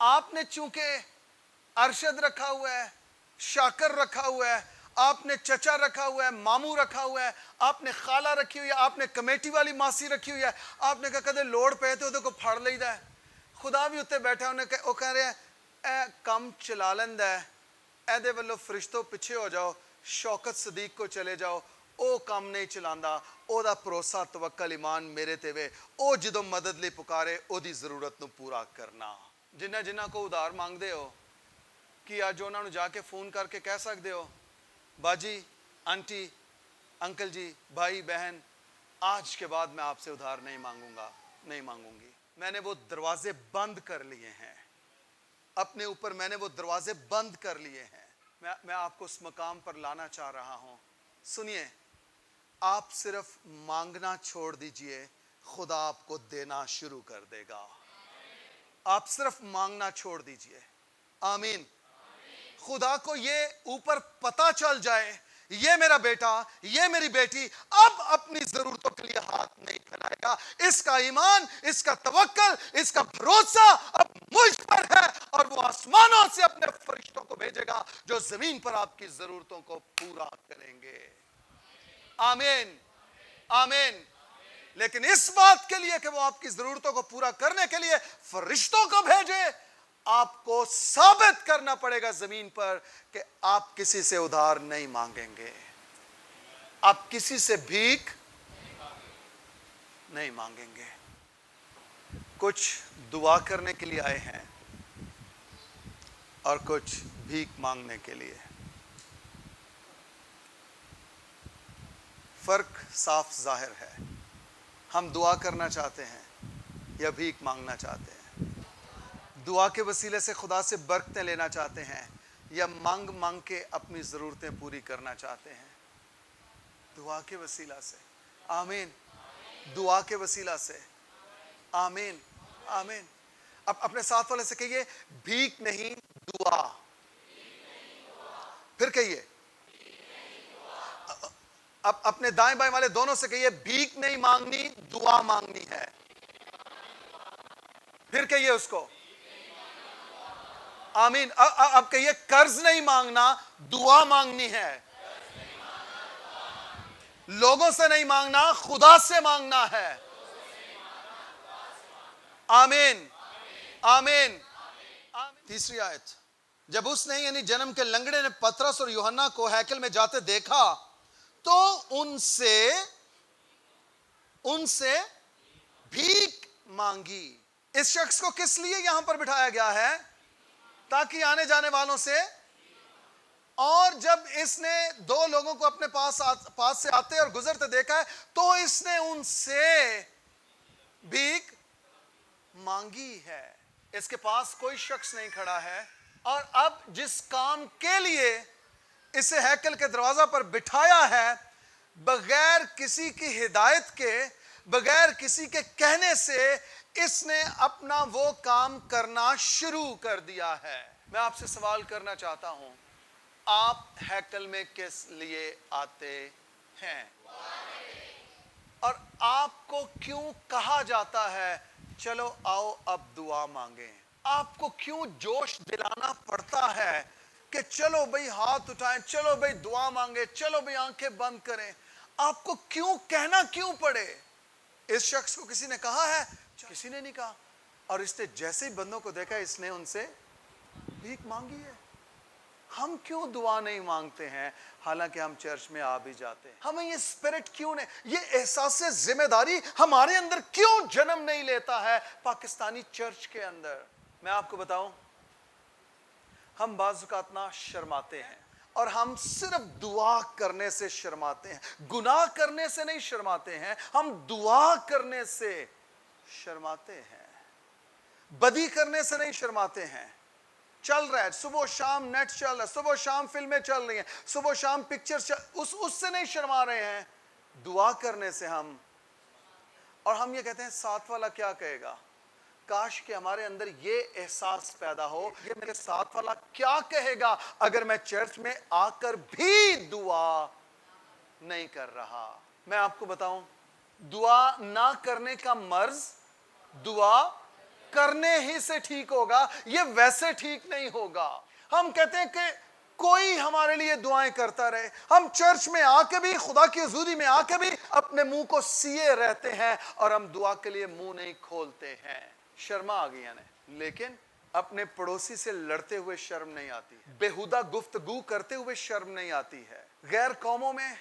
آپ نے چونکہ ارشد رکھا ہوا ہے, شاکر رکھا ہوا ہے, آپ نے چچا رکھا ہوا ہے, ماموں رکھا ہوا ہے, آپ نے خالہ رکھی ہوئی ہے, آپ نے کمیٹی والی ماسی رکھی ہوئی ہے, آپ نے کہا کدے لوڑ پہ تو کو پھڑ لیدا ہے. خدا بھی اتنے بیٹھا, وہ کہہ رہے ہیں اے کم چلا لیندہ ہے, اے دے ولو فرشتوں پیچھے ہو جاؤ, شوکت صدیق کو چلے جاؤ, او کام نہیں چلاندا, او دا بھروسہ توکل ایمان میرے تے وے, او جدوں مدد لئی پکارے او دی ضرورت نو پورا کرنا. جنہ کو ادھار مانگ دے ہو کہ آج انہوں نے جا کے فون کر کے کہہ سکتے ہو باجی, آنٹی, انکل جی, بھائی بہن, آج کے بعد میں آپ سے ادھار نہیں مانگوں گا, نہیں مانگوں گی. میں نے وہ دروازے بند کر لیے ہیں اپنے اوپر, میں نے وہ دروازے بند کر لیے ہیں. میں آپ کو اس مقام پر لانا چاہ رہا ہوں. سنیے, آپ صرف مانگنا چھوڑ دیجئے, خدا آپ کو دینا شروع کر دے گا. آپ صرف مانگنا چھوڑ دیجئے. آمین. خدا کو یہ اوپر پتہ چل جائے یہ میرا بیٹا, یہ میری بیٹی اب اپنی ضرورتوں کے لیے ہاتھ نہیں پھیلائے گا, اس کا ایمان, اس کا توکل, اس کا بھروسہ اب مجھ پر ہے, اور وہ آسمانوں سے اپنے فرشتوں کو بھیجے گا جو زمین پر آپ کی ضرورتوں کو پورا کریں گے. آمین, آمین. لیکن اس بات کے لیے کہ وہ آپ کی ضرورتوں کو پورا کرنے کے لیے فرشتوں کو بھیجے, آپ کو ثابت کرنا پڑے گا زمین پر کہ آپ کسی سے ادھار نہیں مانگیں گے, آپ کسی سے بھیک نہیں مانگیں گے. کچھ دعا کرنے کے لیے آئے ہیں اور کچھ بھیک مانگنے کے لیے. فرق صاف ظاہر ہے. ہم دعا کرنا چاہتے ہیں یا بھیک مانگنا چاہتے ہیں؟ دعا کے وسیلے سے خدا سے برکتیں لینا چاہتے ہیں یا مانگ مانگ کے اپنی ضرورتیں پوری کرنا چاہتے ہیں؟ دعا کے وسیلہ سے. آمین. دعا کے وسیلہ سے. آمین, آمین. اب اپنے ساتھ والے سے کہیے بھیک نہیں دعا. پھر کہیے, اب اپنے دائیں بائیں والے دونوں سے کہیے بھیک نہیں مانگنی دعا مانگنی ہے. پھر کہیے اس کو. آمین. اب کہیے قرض نہیں مانگنا دعا مانگنی ہے. لوگوں سے نہیں مانگنا خدا سے مانگنا ہے. آمین, آمین. تیسری آیت, جب اس نے یعنی جنم کے لنگڑے نے پترس اور یوحنا کو ہیکل میں جاتے دیکھا تو ان سے بھیک مانگی. اس شخص کو کس لیے یہاں پر بٹھایا گیا ہے؟ تاکہ آنے جانے والوں سے, اور جب اس نے دو لوگوں کو اپنے پاس سے آتے اور گزرتے دیکھا ہے تو اس نے ان سے بھیک مانگی ہے. اس کے پاس کوئی شخص نہیں کھڑا ہے, اور اب جس کام کے لیے اسے ہیکل کے دروازہ پر بٹھایا ہے, بغیر کسی کی ہدایت کے, بغیر کسی کے کہنے سے اس نے اپنا وہ کام کرنا شروع کر دیا ہے. میں آپ سے سوال کرنا چاہتا ہوں, آپ ہیکل میں کس لیے آتے ہیں؟ اور آپ کو کیوں کہا جاتا ہے چلو آؤ اب دعا مانگیں؟ آپ کو کیوں جوش دلانا پڑتا ہے کہ چلو بھئی ہاتھ اٹھائیں, چلو بھئی دعا مانگیں, چلو بھئی آنکھیں بند کریں؟ آپ کو کیوں کہنا کیوں پڑے؟ اس شخص کو کسی نے کہا ہے؟ کسی نے نہیں کہا. اور اس نے جیسے ہی بندوں کو دیکھا اس نے ان سے بھیک مانگی ہے. ہم کیوں دعا نہیں مانگتے ہیں حالانکہ ہم چرچ میں آ بھی جاتے ہیں؟ ہمیں یہ اسپرٹ کیوں نہیں, یہ احساس ذمہ داری ہمارے اندر کیوں جنم نہیں لیتا ہے پاکستانی چرچ کے اندر؟ میں آپ کو بتاؤں, ہم بعض اوقات نہ شرماتے ہیں, اور ہم صرف دعا کرنے سے شرماتے ہیں. گناہ کرنے سے نہیں شرماتے ہیں, ہم دعا کرنے سے شرماتے ہیں. بدی کرنے سے نہیں شرماتے ہیں. چل رہا ہے صبح و شام نیٹ چل رہا ہے, صبح و شام فلمیں چل رہی ہیں, صبح و شام پکچر اس سے نہیں شرما رہے ہیں, دعا کرنے سے ہم. اور ہم یہ کہتے ہیں ساتھ والا کیا کہے گا؟ کاش کہ ہمارے اندر یہ احساس پیدا ہو کہ میرے ساتھ والا کیا کہے گا اگر میں چرچ میں آ کر بھی دعا نہیں کر رہا. میں آپ کو بتاؤں, دعا نہ کرنے کا مرض دعا کرنے ہی سے ٹھیک ہوگا, یہ ویسے ٹھیک نہیں ہوگا. ہم کہتے ہیں کہ کوئی ہمارے لیے دعائیں کرتا رہے. ہم چرچ میں آ کے بھی, خدا کی حضوری میں آ کے بھی اپنے منہ کو سیے رہتے ہیں اور ہم دعا کے لیے منہ نہیں کھولتے ہیں. شرما آ گئی ہے. لیکن اپنے پڑوسی سے لڑتے ہوئے شرم نہیں آتی ہے, بےہودہ گفتگو کرتے ہوئے شرم نہیں آتی ہے, غیر قوموں میں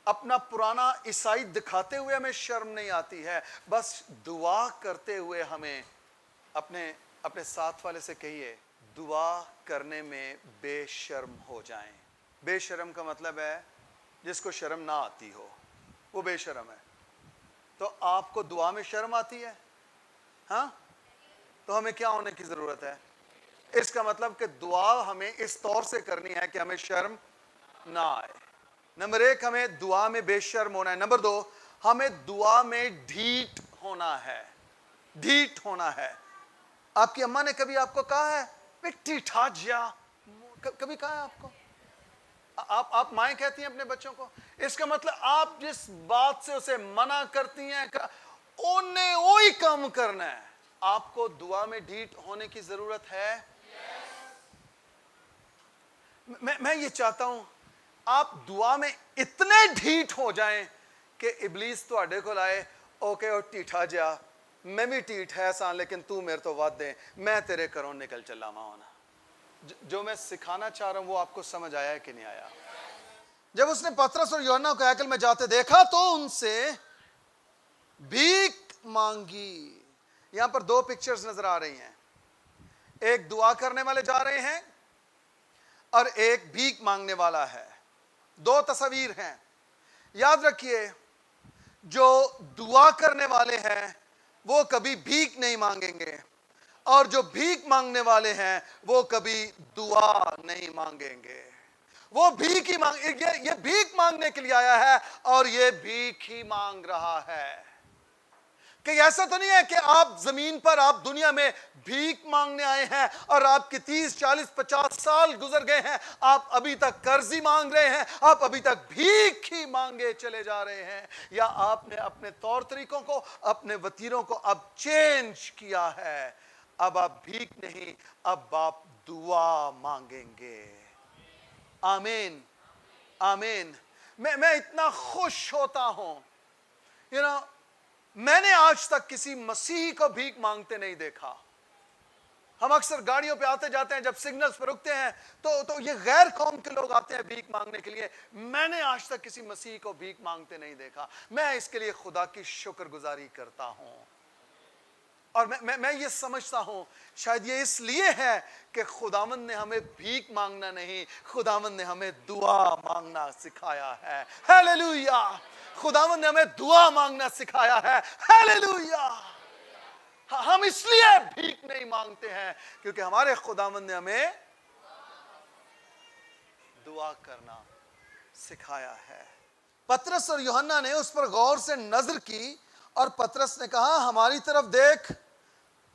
اپنا پرانا عیسائی دکھاتے ہوئے ہمیں شرم نہیں آتی ہے. بس دعا کرتے ہوئے ہمیں اپنے ساتھ والے سے کہیے, دعا کرنے میں بے شرم ہو جائیں. بے شرم کا مطلب ہے جس کو شرم نہ آتی ہو, وہ بے شرم ہے. تو آپ کو دعا میں شرم آتی ہے؟ ہاں, تو ہمیں کیا ہونے کی ضرورت ہے؟ اس کا مطلب کہ دعا ہمیں اس طور سے کرنی ہے کہ ہمیں شرم نہ آئے. نمبر 1, ہمیں دعا میں بے شرم ہونا ہے. نمبر 2, ہمیں دعا میں ڈھیٹ ہونا ہے. ڈھیٹ ہونا ہے. آپ کی اماں نے کبھی آپ کو کہا ہے بیٹی ٹھا جا؟ کبھی کہا ہے آپ کو؟ آپ مائیں کہتی ہیں اپنے بچوں کو. اس کا مطلب آپ جس بات سے اسے منع کرتی ہیں انہیں وہی کام کرنا ہے. آپ کو دعا میں ڈھیٹ ہونے کی ضرورت ہے. میں یہ چاہتا ہوں آپ دعا میں اتنے ڈھیٹ ہو جائیں کہ ابلیس تو اڈے کو لائے, اوکے اور ٹھیٹھا جا, میں بھی ٹھیٹ ہے سان لیکن تو میرے تو وعد دے, میں تیرے کروں نکل چلا مانا. جو میں سکھانا چاہ رہا ہوں وہ آپ کو سمجھ آیا ہے کہ نہیں آیا؟ جب اس نے پطرس اور یوحنا کو ہیکل میں جاتے دیکھا تو ان سے بھیک مانگی. یہاں پر 2 پکچرز نظر آ رہی ہیں. ایک دعا کرنے والے جا رہے ہیں اور ایک بھیک مانگنے والا ہے. 2 تصویر ہیں. یاد رکھیے, جو دعا کرنے والے ہیں وہ کبھی بھیک نہیں مانگیں گے, اور جو بھیک مانگنے والے ہیں وہ کبھی دعا نہیں مانگیں گے. وہ بھیک ہی یہ بھیک مانگنے کے لیے آیا ہے اور یہ بھیک ہی مانگ رہا ہے. کہ ایسا تو نہیں ہے کہ آپ زمین پر, آپ دنیا میں بھیک مانگنے آئے ہیں اور آپ کی 30 40 50 سال گزر گئے ہیں, آپ ابھی تک قرض ہی مانگ رہے ہیں, آپ ابھی تک بھیک ہی مانگے چلے جا رہے ہیں, یا آپ نے اپنے طور طریقوں کو, اپنے وتیروں کو اب چینج کیا ہے. اب آپ بھیک نہیں, اب آپ دعا مانگیں گے. آمین آمین. میں اتنا خوش ہوتا ہوں, میں نے آج تک کسی مسیحی کو بھیک مانگتے نہیں دیکھا. ہم اکثر گاڑیوں پہ آتے جاتے ہیں, جب سگنلز پہ رکتے ہیں تو یہ غیر قوم کے لوگ آتے ہیں بھیک مانگنے کے لیے. میں نے آج تک کسی مسیحی کو بھیک مانگتے نہیں دیکھا. میں اس کے لیے خدا کی شکر گزاری کرتا ہوں. اور میں یہ سمجھتا ہوں شاید یہ اس لیے ہے کہ خداوند نے ہمیں بھیک مانگنا نہیں, خداوند نے ہمیں دعا مانگنا سکھایا ہے. ہیلیلویا. خداوند نے ہمیں دعا مانگنا سکھایا ہے. ہیلیلویا. ہم اس لیے بھیک نہیں مانگتے ہیں کیونکہ ہمارے خداوند نے ہمیں دعا کرنا سکھایا ہے. پطرس اور یوحنا نے اس پر غور سے نظر کی اور پطرس نے کہا ہماری طرف دیکھ,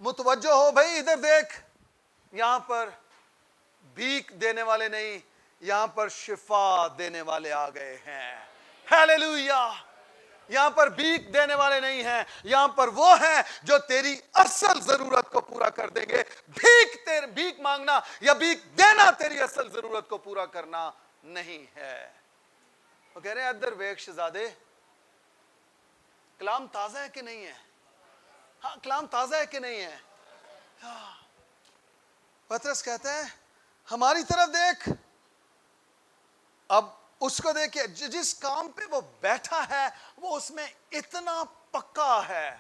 متوجہ ہو بھائی, ادھر دیکھ. یہاں پر بھیک دینے والے نہیں, یہاں پر شفا دینے والے آ گئے ہیں. ہیلیلویا. یہاں پر بھیک دینے والے نہیں ہیں, یہاں پر وہ ہیں جو تیری اصل ضرورت کو پورا کر دیں گے. بھیک مانگنا یا بھیک دینا تیری اصل ضرورت کو پورا کرنا نہیں ہے. وہ کہہ رہے ہیں ادھر ویک شہزادے, کلام تازہ ہے کہ نہیں ہے؟ ہاں کلام تازہ ہے کہ نہیں ہے؟ پطرس کہتے ہیں ہماری طرف دیکھ. اب اس کو دیکھیں, جس کام پہ وہ بیٹھا ہے وہ اس میں اتنا پکا ہے.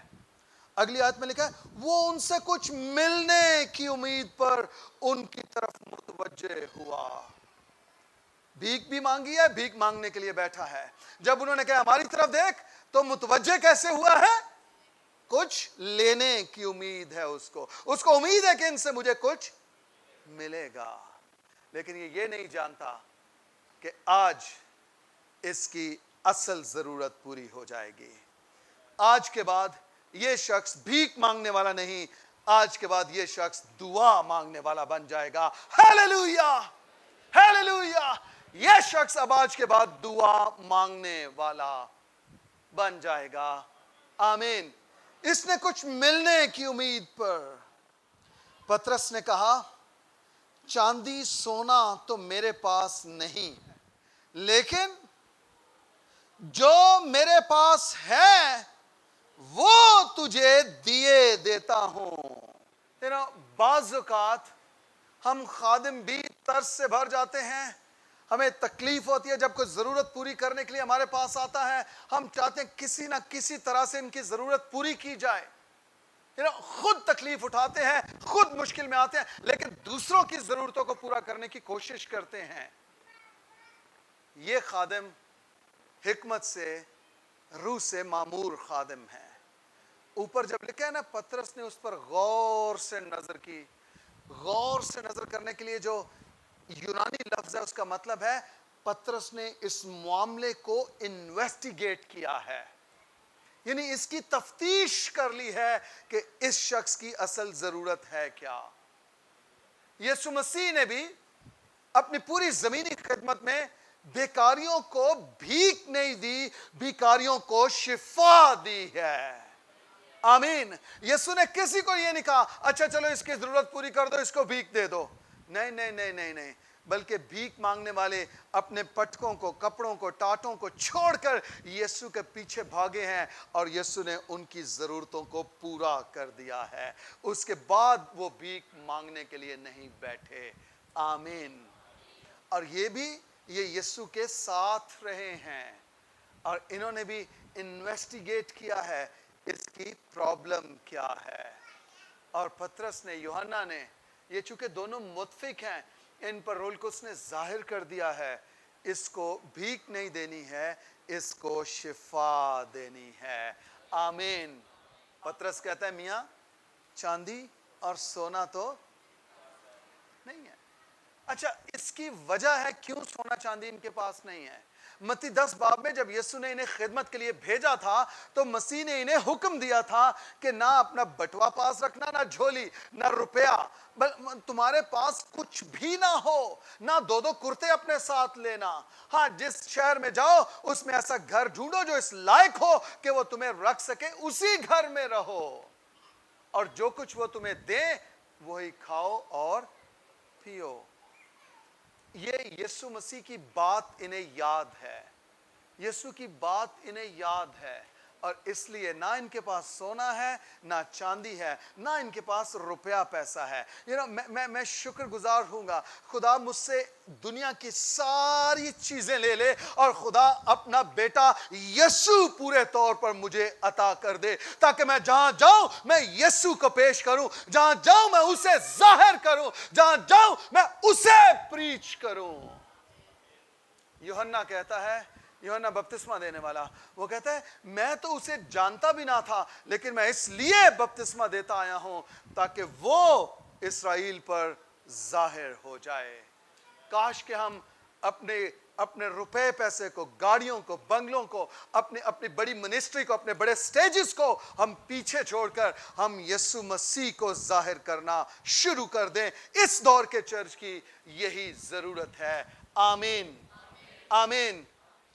اگلی آیت میں لکھا ہے وہ ان سے کچھ ملنے کی امید پر ان کی طرف متوجہ ہوا. بھیک بھی مانگی ہے, بھیک مانگنے کے لیے بیٹھا ہے. جب انہوں نے کہا ہماری طرف دیکھ تو متوجہ کیسے ہوا ہے؟ کچھ لینے کی امید ہے اس کو امید ہے کہ ان سے مجھے کچھ ملے گا. لیکن یہ نہیں جانتا کہ آج اس کی اصل ضرورت پوری ہو جائے گی. آج کے بعد یہ شخص بھیک مانگنے والا نہیں, آج کے بعد یہ شخص دعا مانگنے والا بن جائے گا. Hallelujah hallelujah. یہ شخص اب آج کے بعد دعا مانگنے والا بن جائے گا. آمین. اس نے کچھ ملنے کی امید پر۔ پترس نے کہا چاندی سونا تو میرے پاس نہیں، لیکن جو میرے پاس ہے وہ تجھے دیے دیتا ہوں۔ بعض اوقات ہم خادم بھی ترس سے بھر جاتے ہیں، ہمیں تکلیف ہوتی ہے جب کوئی ضرورت پوری کرنے کے لیے ہمارے پاس آتا ہے، ہم چاہتے ہیں کسی نہ کسی طرح سے ان کی ضرورت پوری کی جائے، خود تکلیف اٹھاتے ہیں، خود مشکل میں آتے ہیں، لیکن دوسروں کی ضرورتوں کو پورا کرنے کی کوشش کرتے ہیں۔ یہ خادم حکمت سے، روح سے معمور خادم ہے۔ اوپر جب لکھا ہے نا، پترس نے اس پر غور سے نظر کی۔ غور سے نظر کرنے کے لیے جو یونانی لفظ ہے اس کا مطلب ہے پترس نے اس معاملے کو انویسٹیگیٹ کیا ہے، یعنی اس کی تفتیش کر لی ہے کہ اس شخص کی اصل ضرورت ہے کیا۔ یسوع مسیح نے بھی اپنی پوری زمینی خدمت میں بیکاریوں کو بھیک نہیں دی، بیکاریوں کو شفا دی ہے۔ آمین۔ یسوع نے کسی کو یہ نہیں کہا اچھا چلو اس کی ضرورت پوری کر دو، اس کو بھیک دے دو، نہیں نہیں نہیں نہیں نہیں، بلکہ بھیک مانگنے والے اپنے پٹکوں کو، کپڑوں کو، ٹاٹوں کو چھوڑ کر یسوع کے پیچھے بھاگے ہیں، اور یسوع نے ان کی ضرورتوں کو پورا کر دیا ہے۔ اس کے بعد وہ بھیک مانگنے کے لیے نہیں بیٹھے۔ آمین۔ اور یہ بھی یہ یسوع کے ساتھ رہے ہیں، اور انہوں نے بھی انویسٹیگیٹ کیا ہے اس کی پرابلم کیا ہے۔ اور پترس نے، یوحنا نے، یہ چونکہ دونوں متفق ہیں، ان پر رول کو اس نے ظاہر کر دیا ہے، اس کو بھیک نہیں دینی ہے، اس کو شفا دینی ہے۔ آمین۔ پترس کہتا ہے میاں چاندی اور سونا تو نہیں ہے۔ اچھا اس کی وجہ ہے کیوں سونا چاندی ان کے پاس نہیں ہے۔ متی 10 باب میں جب یسوع نے انہیں خدمت کے لیے بھیجا تھا تو مسیح نے انہیں حکم دیا تھا کہ نہ اپنا بٹوا پاس رکھنا، نہ جھولی، نہ روپیہ، تمہارے پاس کچھ بھی نہ ہو، نہ دو دو کرتے اپنے ساتھ لینا۔ ہاں جس شہر میں جاؤ اس میں ایسا گھر ڈھونڈو جو اس لائق ہو کہ وہ تمہیں رکھ سکے، اسی گھر میں رہو، اور جو کچھ وہ تمہیں دے وہی کھاؤ اور پیو۔ یہ یسوع مسیح کی بات انہیں یاد ہے، یسوع کی بات انہیں یاد ہے، اور اس لیے نہ ان کے پاس سونا ہے، نہ چاندی ہے، نہ ان کے پاس روپیہ پیسہ ہے۔ میں شکر گزار ہوں گا خدا مجھ سے دنیا کی ساری چیزیں لے لے اور خدا اپنا بیٹا یسوع پورے طور پر مجھے عطا کر دے، تاکہ میں جہاں جاؤں میں یسوع کو پیش کروں، جہاں جاؤں میں اسے ظاہر کروں، جہاں جاؤں میں اسے پریچ کروں۔ یوحنا کہتا ہے، یوحنا بپتسمہ دینے والا، وہ کہتا ہے میں تو اسے جانتا بھی نہ تھا، لیکن میں اس لیے بپتسمہ دیتا آیا ہوں تاکہ وہ اسرائیل پر ظاہر ہو جائے۔ کاش کہ ہم اپنے روپے پیسے کو، گاڑیوں کو، بنگلوں کو، اپنی بڑی منسٹری کو، اپنے بڑے سٹیجز کو ہم پیچھے چھوڑ کر ہم یسوع مسیح کو ظاہر کرنا شروع کر دیں۔ اس دور کے چرچ کی یہی ضرورت ہے۔ آمین آمین۔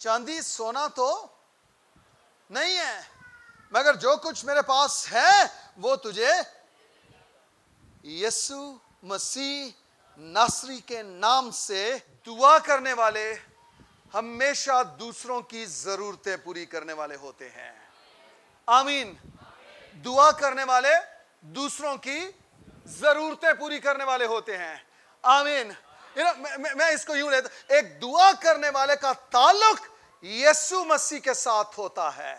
چاندی سونا تو نہیں ہے، مگر جو کچھ میرے پاس ہے وہ تجھے یسوع مسیح ناصری کے نام سے۔ دعا کرنے والے ہمیشہ دوسروں کی ضرورتیں پوری کرنے والے ہوتے ہیں۔ آمین۔ دعا کرنے والے دوسروں کی ضرورتیں پوری کرنے والے ہوتے ہیں۔ آمین۔ میں اس کو یوں لیتا، ایک دعا کرنے والے کا تعلق یسوع مسیح کے ساتھ ہوتا ہے،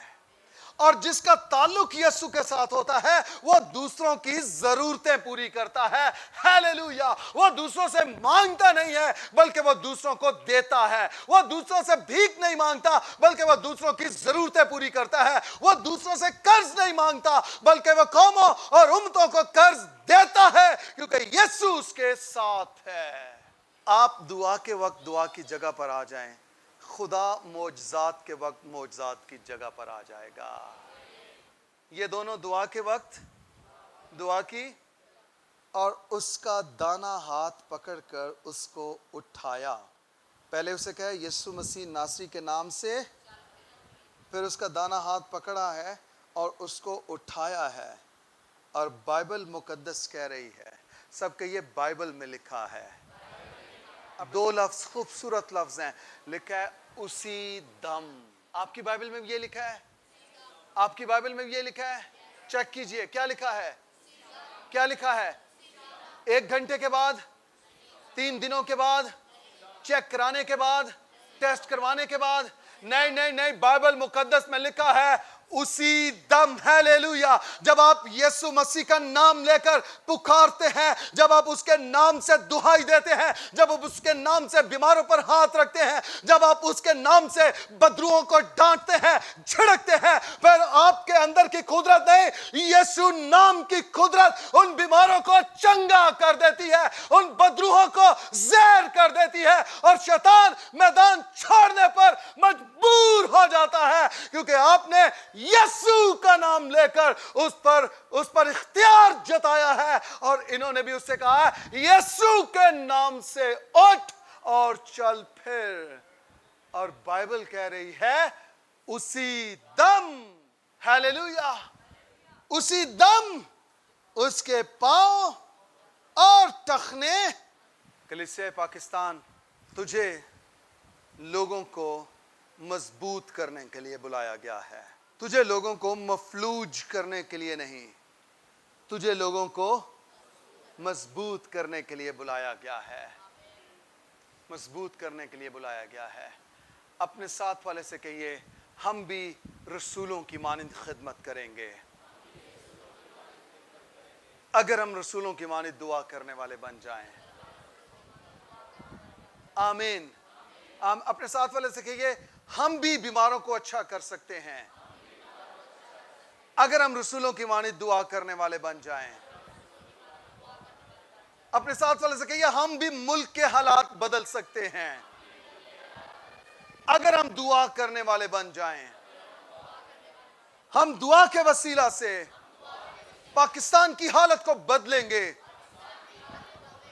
اور جس کا تعلق یسوع کے ساتھ ہوتا ہے وہ دوسروں کی ضرورتیں پوری کرتا ہے۔ ہیلیلویا۔ وہ دوسروں سے مانگتا نہیں ہے بلکہ وہ دوسروں کو دیتا ہے۔ وہ دوسروں سے بھیک نہیں مانگتا بلکہ وہ دوسروں کی ضرورتیں پوری کرتا ہے۔ وہ دوسروں سے قرض نہیں مانگتا بلکہ وہ قوموں اور امتوں کو قرض دیتا ہے، کیونکہ یسوع اس کے ساتھ ہے۔ آپ دعا کے وقت دعا کی جگہ پر آ جائیں، خدا معجزات کے وقت معجزات کی جگہ پر آ جائے گا۔ یہ دونوں دعا کے وقت دعا کی، اور اس کا دانا ہاتھ پکڑ کر اس کو اٹھایا۔ پہلے اسے کہا یسوع مسیح ناصری کے نام سے، پھر اس کا دانا ہاتھ پکڑا ہے اور اس کو اٹھایا ہے، اور بائبل مقدس کہہ رہی ہے، سب کہیے بائبل میں لکھا ہے، دو لفظ خوبصورت لفظ ہیں، لکھا ہے اسی دم۔ آپ کی بائبل میں بھی یہ لکھا ہے؟ آپ کی بائبل میں بھی یہ لکھا ہے؟ چیک کیجئے کیا لکھا ہے؟ کیا لکھا ہے؟ 1 گھنٹے کے بعد، 3 دنوں کے بعد، چیک کرانے کے بعد، ٹیسٹ کروانے کے بعد؟ نہیں نہیں نہیں، بائبل مقدس میں لکھا ہے اسی دم۔ ہیلیلویا! جب آپ یسوع مسیح کا نام لے کر پکارتے ہیں، جب آپ اس کے نام سے دہائی دیتے ہیں، جب آپ اس کے نام سے بیماروں پر ہاتھ رکھتے ہیں، جب آپ اس کے نام سے بدروہوں کو ڈانٹتے ہیں، جھڑکتے ہیں، پھر آپ کے اندر کی قدرت نہیں، یسوع نام کی قدرت ان بیماروں کو چنگا کر دیتی ہے، ان بدروہوں کو زہر کر دیتی ہے، اور شیطان میدان چھوڑنے پر مجبور ہو جاتا ہے، کیونکہ آپ نے یسوع کا نام لے کر اس پر اختیار جتایا ہے۔ اور انہوں نے بھی اس سے کہا ہے یسوع کے نام سے اٹھ اور چل پھر، اور بائبل کہہ رہی ہے اسی دم، ہیلیلویا، اسی دم اس کے پاؤں اور ٹخنے۔ کلیسیا پاکستان، تجھے لوگوں کو مضبوط کرنے کے لیے بلایا گیا ہے، تجھے لوگوں کو مفلوج کرنے کے لیے نہیں، تجھے لوگوں کو مضبوط کرنے کے لیے بلایا گیا ہے، مضبوط کرنے کے لیے بلایا گیا ہے۔ اپنے ساتھ والے سے کہیے ہم بھی رسولوں کی مانند خدمت کریں گے، اگر ہم رسولوں کی مانند دعا کرنے والے بن جائیں۔ آمین۔ اپنے ساتھ والے سے کہیے ہم بھی بیماروں کو اچھا کر سکتے ہیں، اگر ہم رسولوں کی مانند دعا کرنے والے بن جائیں۔ اپنے ساتھ والے سے کہیے ہم بھی ملک کے حالات بدل سکتے ہیں، اگر ہم دعا کرنے والے بن جائیں۔ ہم دعا کے وسیلہ سے پاکستان کی حالت کو بدلیں گے،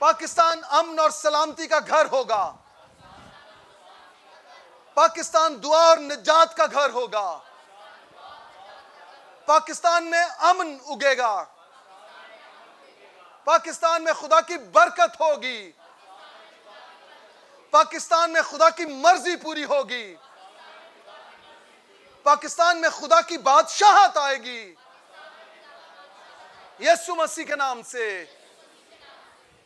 پاکستان امن اور سلامتی کا گھر ہوگا، پاکستان دعا اور نجات کا گھر ہوگا، پاکستان میں امن اگے گا، پاکستان میں خدا کی برکت ہوگی، پاکستان میں خدا کی مرضی پوری ہوگی، پاکستان میں خدا کی بادشاہت آئے گی، یسوع مسیح کے نام سے،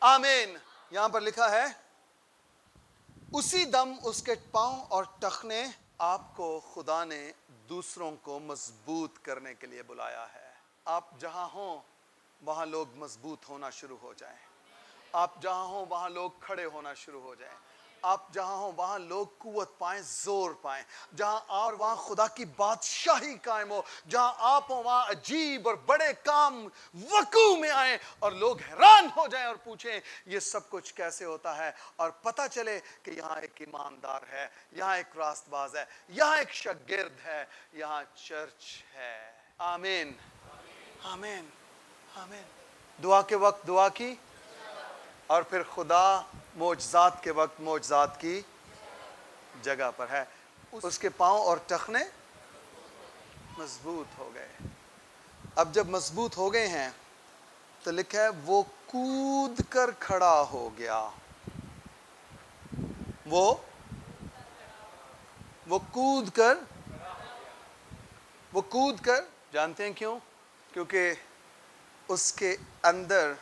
آمین۔ یہاں پر لکھا ہے اسی دم اس کے پاؤں اور ٹخنے، آپ کو خدا نے دوسروں کو مضبوط کرنے کے لیے بلایا ہے۔ آپ جہاں ہوں وہاں لوگ مضبوط ہونا شروع ہو جائیں، آپ جہاں ہوں وہاں لوگ کھڑے ہونا شروع ہو جائیں، آپ جہاں ہوں وہاں لوگ قوت پائیں، زور پائیں، جہاں اور وہاں خدا کی بادشاہی قائم ہو، جہاں آپ ہوں وہاں عجیب اور بڑے کام وقوع میں آئیں، اور لوگ حیران ہو جائیں اور پوچھیں یہ سب کچھ کیسے ہوتا ہے، اور پتہ چلے کہ یہاں ایک ایماندار ہے، یہاں ایک راست باز ہے، یہاں ایک شاگرد ہے، یہاں چرچ ہے۔ آمین، آمین، آمین۔ دعا کے وقت دعا کی، اور پھر خدا معجزات کے وقت معجزات کی جگہ پر ہے۔ اس کے پاؤں اور ٹخنے مضبوط ہو گئے۔ اب جب مضبوط ہو گئے ہیں تو لکھا ہے وہ کود کر کھڑا ہو گیا، وہ کود کر، جانتے ہیں کیوں؟ کیونکہ اس کے اندر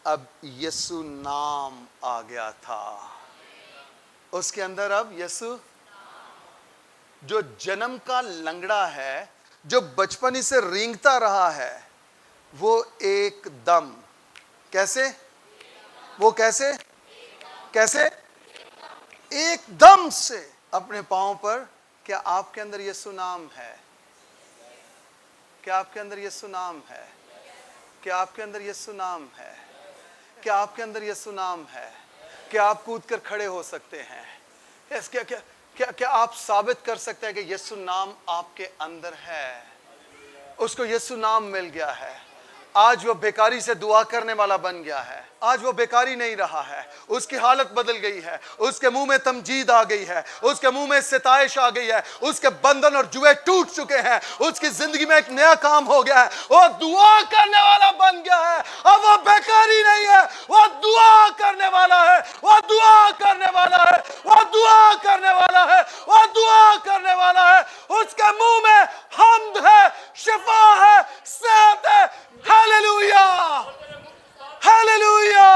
اب یسوع نام آ گیا تھا، اس کے اندر اب یسوع، جو جنم کا لنگڑا ہے، جو بچپنی سے رینگتا رہا ہے، وہ ایک دم، کیسے؟ وہ کیسے ایک دم سے اپنے پاؤں پر۔ کیا آپ کے اندر یسوع نام ہے؟ کیا آپ کے اندر یسوع نام ہے؟ کیا آپ کے اندر یسوع نام ہے؟ کیا آپ کے اندر یسوع نام ہے؟ کیا آپ کود کر کھڑے ہو سکتے ہیں؟ کیا آپ ثابت کر سکتے ہیں کہ یسوع نام آپ کے اندر ہے؟ اس کو یسوع نام مل گیا ہے۔ آج وہ بیکاری سے دعا کرنے والا بن گیا ہے. آج وہ بیکاری نہیں رہا ہے. اس کی حالت بدل گئی ہے. اس کے منہ میں تمجید آ گئی ہے. اس کے منہ میں ستائش آ گئی ہے. اس کے بندھن اور جوئے ٹوٹ چکے ہیں. اس کی زندگی میں ایک نیا کام ہو گیا ہے. وہ دعا کرنے والا بن گیا ہے. اب وہ بیکاری نہیں ہے, وہ دعا کرنے والا ہے. وہ دعا کرنے والا ہے. وہ دعا کرنے والا ہے. وہ دعا کرنے والا ہے. اس کے منہ میں حمد ہے, شفا ہے, صحت ہے. Hallelujah, hallelujah.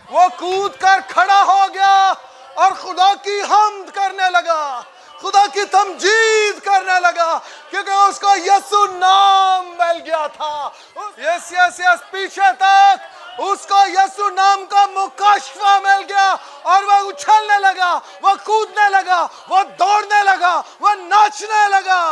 وہ کود کر کھڑا ہو گیا اور خدا کی حمد کرنے لگا, خدا کی تمجید کرنے لگا, کیونکہ اس کو یسوع نام مل گیا تھا. یس یس یس, پیچھے تک اس کو یسوع نام کا مکاشفہ مل گیا اور وہ اچھلنے لگا, وہ کودنے لگا, وہ دوڑنے لگا, وہ ناچنے لگا.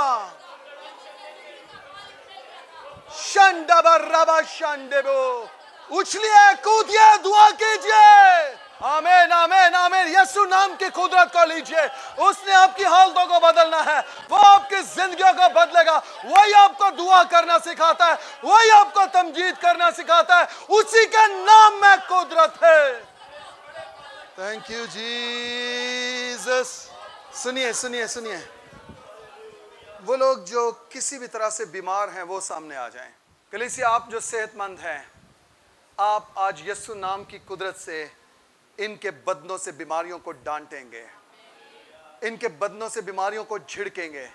شنڈبر ربا شنڈبو, اچھلیے, کودیے, دعا کیجئے. آمین آمین آمین. یسوع نام کی قدرت کو لیجئے. اس نے آپ کی حالتوں کو بدلنا ہے. وہ آپ کی زندگیوں کو بدلے گا. وہی آپ کو دعا کرنا سکھاتا ہے, وہی آپ کو تمجید کرنا سکھاتا ہے. اسی کے نام میں قدرت ہے. Thank you Jesus. سنیے سنیے سنیے, وہ لوگ جو کسی بھی طرح سے بیمار ہیں وہ سامنے آ جائیں. کلیسیا, آپ جو صحت مند ہیں, آپ آج یسوع نام کی قدرت سے ان کے بدنوں سے بیماریوں کو ڈانٹیں گے, ان کے بدنوں سے بیماریوں کو جھڑکیں گے,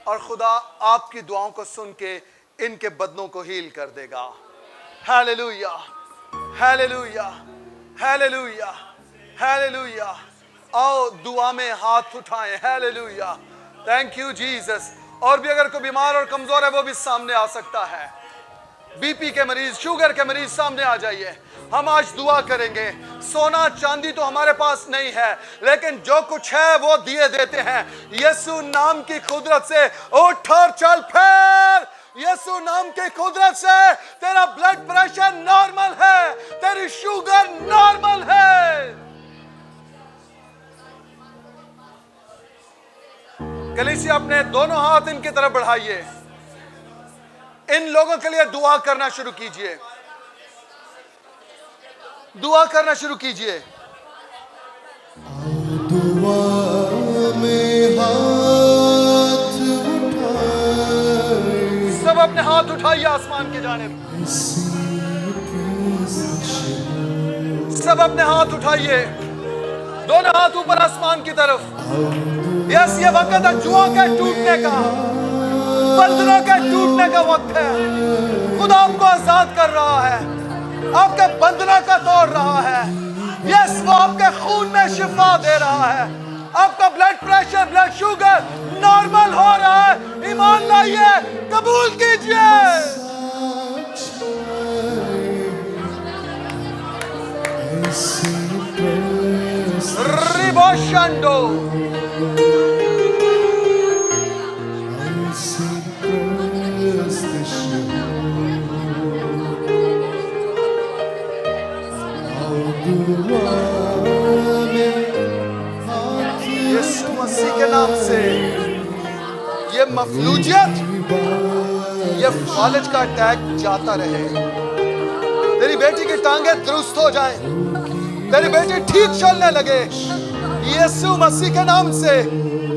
اور خدا آپ کی دعاؤں کو سن کے ان کے بدنوں کو ہیل کر دے گا. Hallelujah, hallelujah, hallelujah, hallelujah. آؤ دعا میں ہاتھ اٹھائیں. Hallelujah, thank you Jesus. اور بھی اگر کوئی بیمار اور کمزور ہے وہ بھی سامنے آ سکتا ہے. بی پی کے مریض, شوگر کے مریض, سامنے آ جائیے. ہم آج دعا کریں گے. سونا چاندی تو ہمارے پاس نہیں ہے, لیکن جو کچھ ہے وہ دیے دیتے ہیں. یسوع نام کی قدرت سے اٹھ اور چل پھر. یسوع نام کی قدرت سے تیرا بلڈ پریشر نارمل ہے, تیری شوگر نارمل ہے. کلیسیا, اپنے دونوں ہاتھ ان کی طرف بڑھائیے. ان لوگوں کے لیے دعا کرنا شروع کیجئے. دعا کرنا شروع کیجئے. دعا میں ہاتھ اٹھائے, سب اپنے ہاتھ اٹھائیے آسمان کی جانب. سب اپنے ہاتھ اٹھائیے, دونوں ہاتھ اوپر آسمان کی طرف. یس, یہ وقت ہے جوؤں کے ٹوٹنے کا, بندھنوں کے ٹوٹنے کا وقت ہے. خدا آپ کو آزاد کر رہا ہے, آپ کے بندھنوں کا توڑ رہا ہے. یس, وہ آپ کے خون میں شفا دے رہا ہے. آپ کا blood pressure, blood sugar normal ہو رہا ہے. ایمان لائیے, قبول کیجئے. ریبو شنڈو. یسوع مسیح کے نام سے یہ مفلوجیت, یہ فالج کا اٹیک جاتا رہے. تیری بیٹی کی ٹانگیں درست ہو جائیں, تیری بیٹی ٹھیک چلنے لگے یسوع مسیح کے نام سے.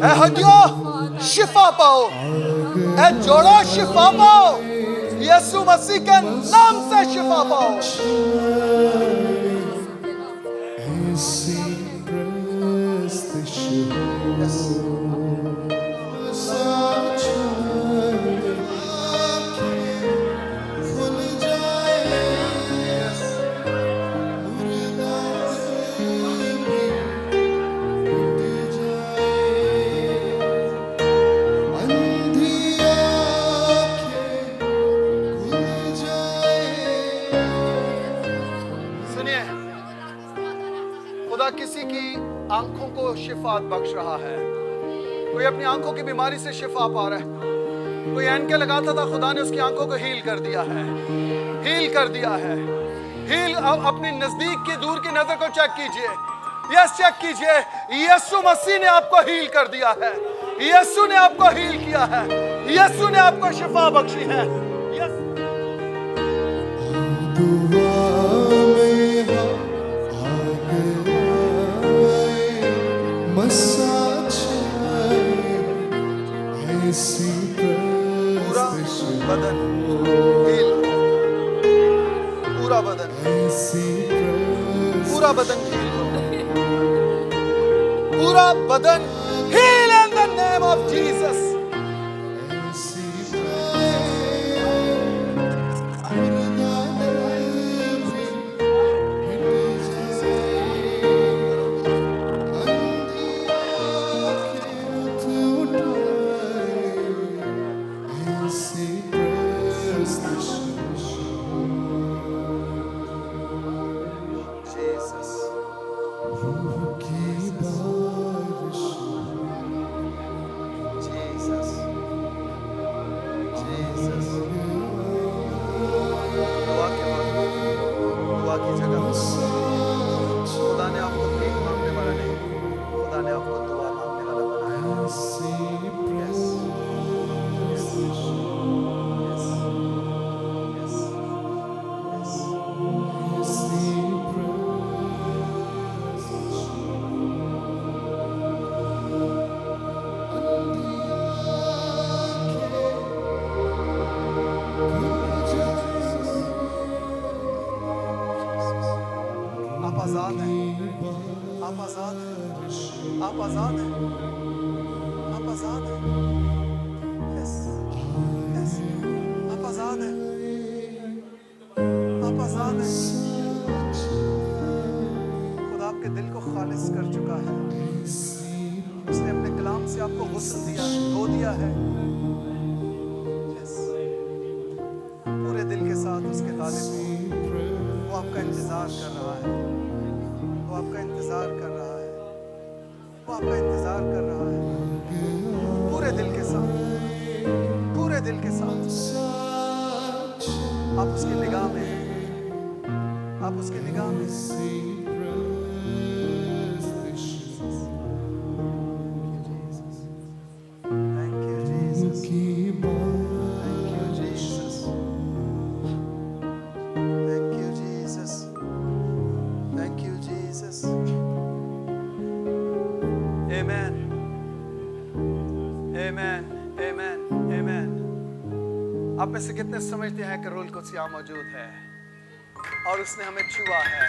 اے ہڈیوں شفا پاؤ, اے جوڑوں شفا پاؤ, یسوع مسیح کے نام سے شفا پاؤ. کسی کی آنکھوں کو شفا بخش رہا ہے. کوئی اپنی آنکھوں کی بیماری سے شفا پا رہا ہے. کوئی اینکے لگاتا تھا, خدا نے اس کی آنکھوں کو ہیل کر دیا ہے, ہیل کر دیا ہے. ہیل. اپنی نزدیک کی دور کی نظر کو چیک کیجئے. یس, چیک کیجئے. یسوع مسیح نے آپ کو ہیل کر دیا ہے. یسوع نے آپ کو ہیل کیا ہے. یسوع نے آپ کو شفا بخشی ہے. دعا میں آگے آئے مساج ایسی پورا پرستش بدن ہیل، پورا بدن، ایسی پورا بدن ہیل ہو، پورا بدن heel in the name of Jesus. Jesus. Jesus. Jesus. دعا کے وقت، دعا کی جگہ خدا نے آپ کو بھیک مانگنے والا نہیں، خدا نے آپ کو دعا مانگنے والا بنایا. Yes. Yes. Yes. Yes. Yes. آپ آزاد ہیں، آپ آزاد ہیں، آپ آزاد ہیں، آپ آزاد ہیں. Yes. Yes. آپ آزاد ہیں، آپ آزاد ہیں. خدا آپ کے دل کو خالص کر چکا ہے. اس نے اپنے کلام سے آپ کو غسل دیا، دھو دیا ہے. Yes. پورے دل کے ساتھ اس کے طالب ہو. وہ آپ کا انتظار کر رہا ہے، وہ آپ کا انتظار کر رہا ہے، وہ آپ کا انتظار کر رہا ہے. پورے دل کے ساتھ، پورے دل کے ساتھ آپ اس کی نگاہ میں ہیں، آپ اس کی نگاہ میں ہیں. Thank you, Jesus. Thank you, Jesus. Thank you, Jesus. Thank you, Jesus. Amen. Amen. Amen. Amen. آپ میں سے کتنے سمجھتے ہیں کہ روح القدس یہاں موجود ہے اور اس نے ہمیں چھوا ہے،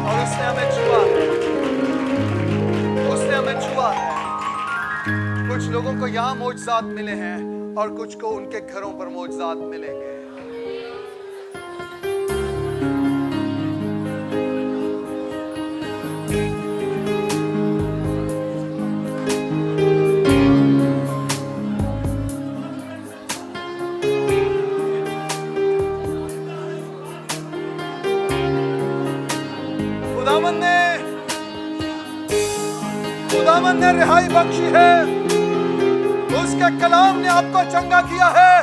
اور اس نے ہمیں چھوا ہے، اس نے ہمیں چھوا ہے. کچھ لوگوں کو یہاں معجزات ملے ہیں اور کچھ کو ان کے گھروں پر معجزات ملیں گے. خداوند نے رہائی بخشی ہے، اس کے کلام نے آپ کو چنگا کیا ہے،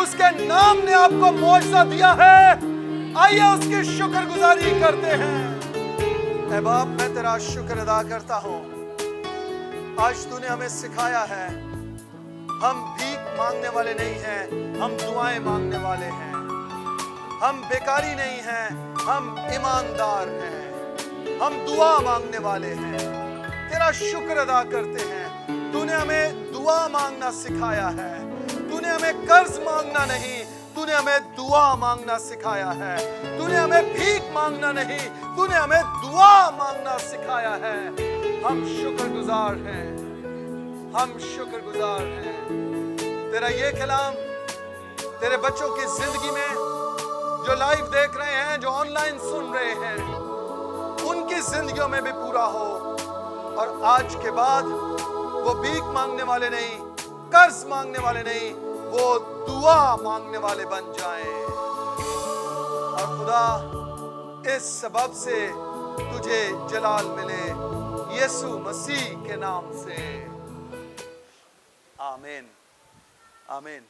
اس کے نام نے آپ کو معجزہ دیا ہے. آئیے اس کی شکر گزاری کرتے ہیں. اے باپ، میں تیرا شکر ادا کرتا ہوں. آج تو نے ہمیں سکھایا ہے ہم بھیک مانگنے والے نہیں ہیں، ہم دعائیں مانگنے والے ہیں. ہم بیکاری نہیں ہیں، ہم ایماندار ہیں، ہم دعا مانگنے والے ہیں. تیرا شکر ادا کرتے ہیں. تو نے ہمیں دعا مانگنا سکھایا ہے. تو نے ہمیں قرض مانگنا نہیں، تو نے ہمیں دعا مانگنا سکھایا ہے. تو نے ہمیں بھیک مانگنا نہیں، تو نے ہمیں دعا مانگنا سکھایا ہے. ہم شکر گزار ہیں، ہم شکر گزار ہیں. تیرا یہ کلام تیرے بچوں کی زندگی میں، جو لائیو دیکھ رہے ہیں، جو آن لائن سن رہے ہیں، ان کی زندگیوں میں بھی پورا ہو. اور آج کے بعد وہ بھیک مانگنے والے نہیں، قرض مانگنے والے نہیں، وہ دعا مانگنے والے بن جائیں. اور خدا اس سبب سے تجھے جلال ملے، یسوع مسیح کے نام سے. آمین. آمین.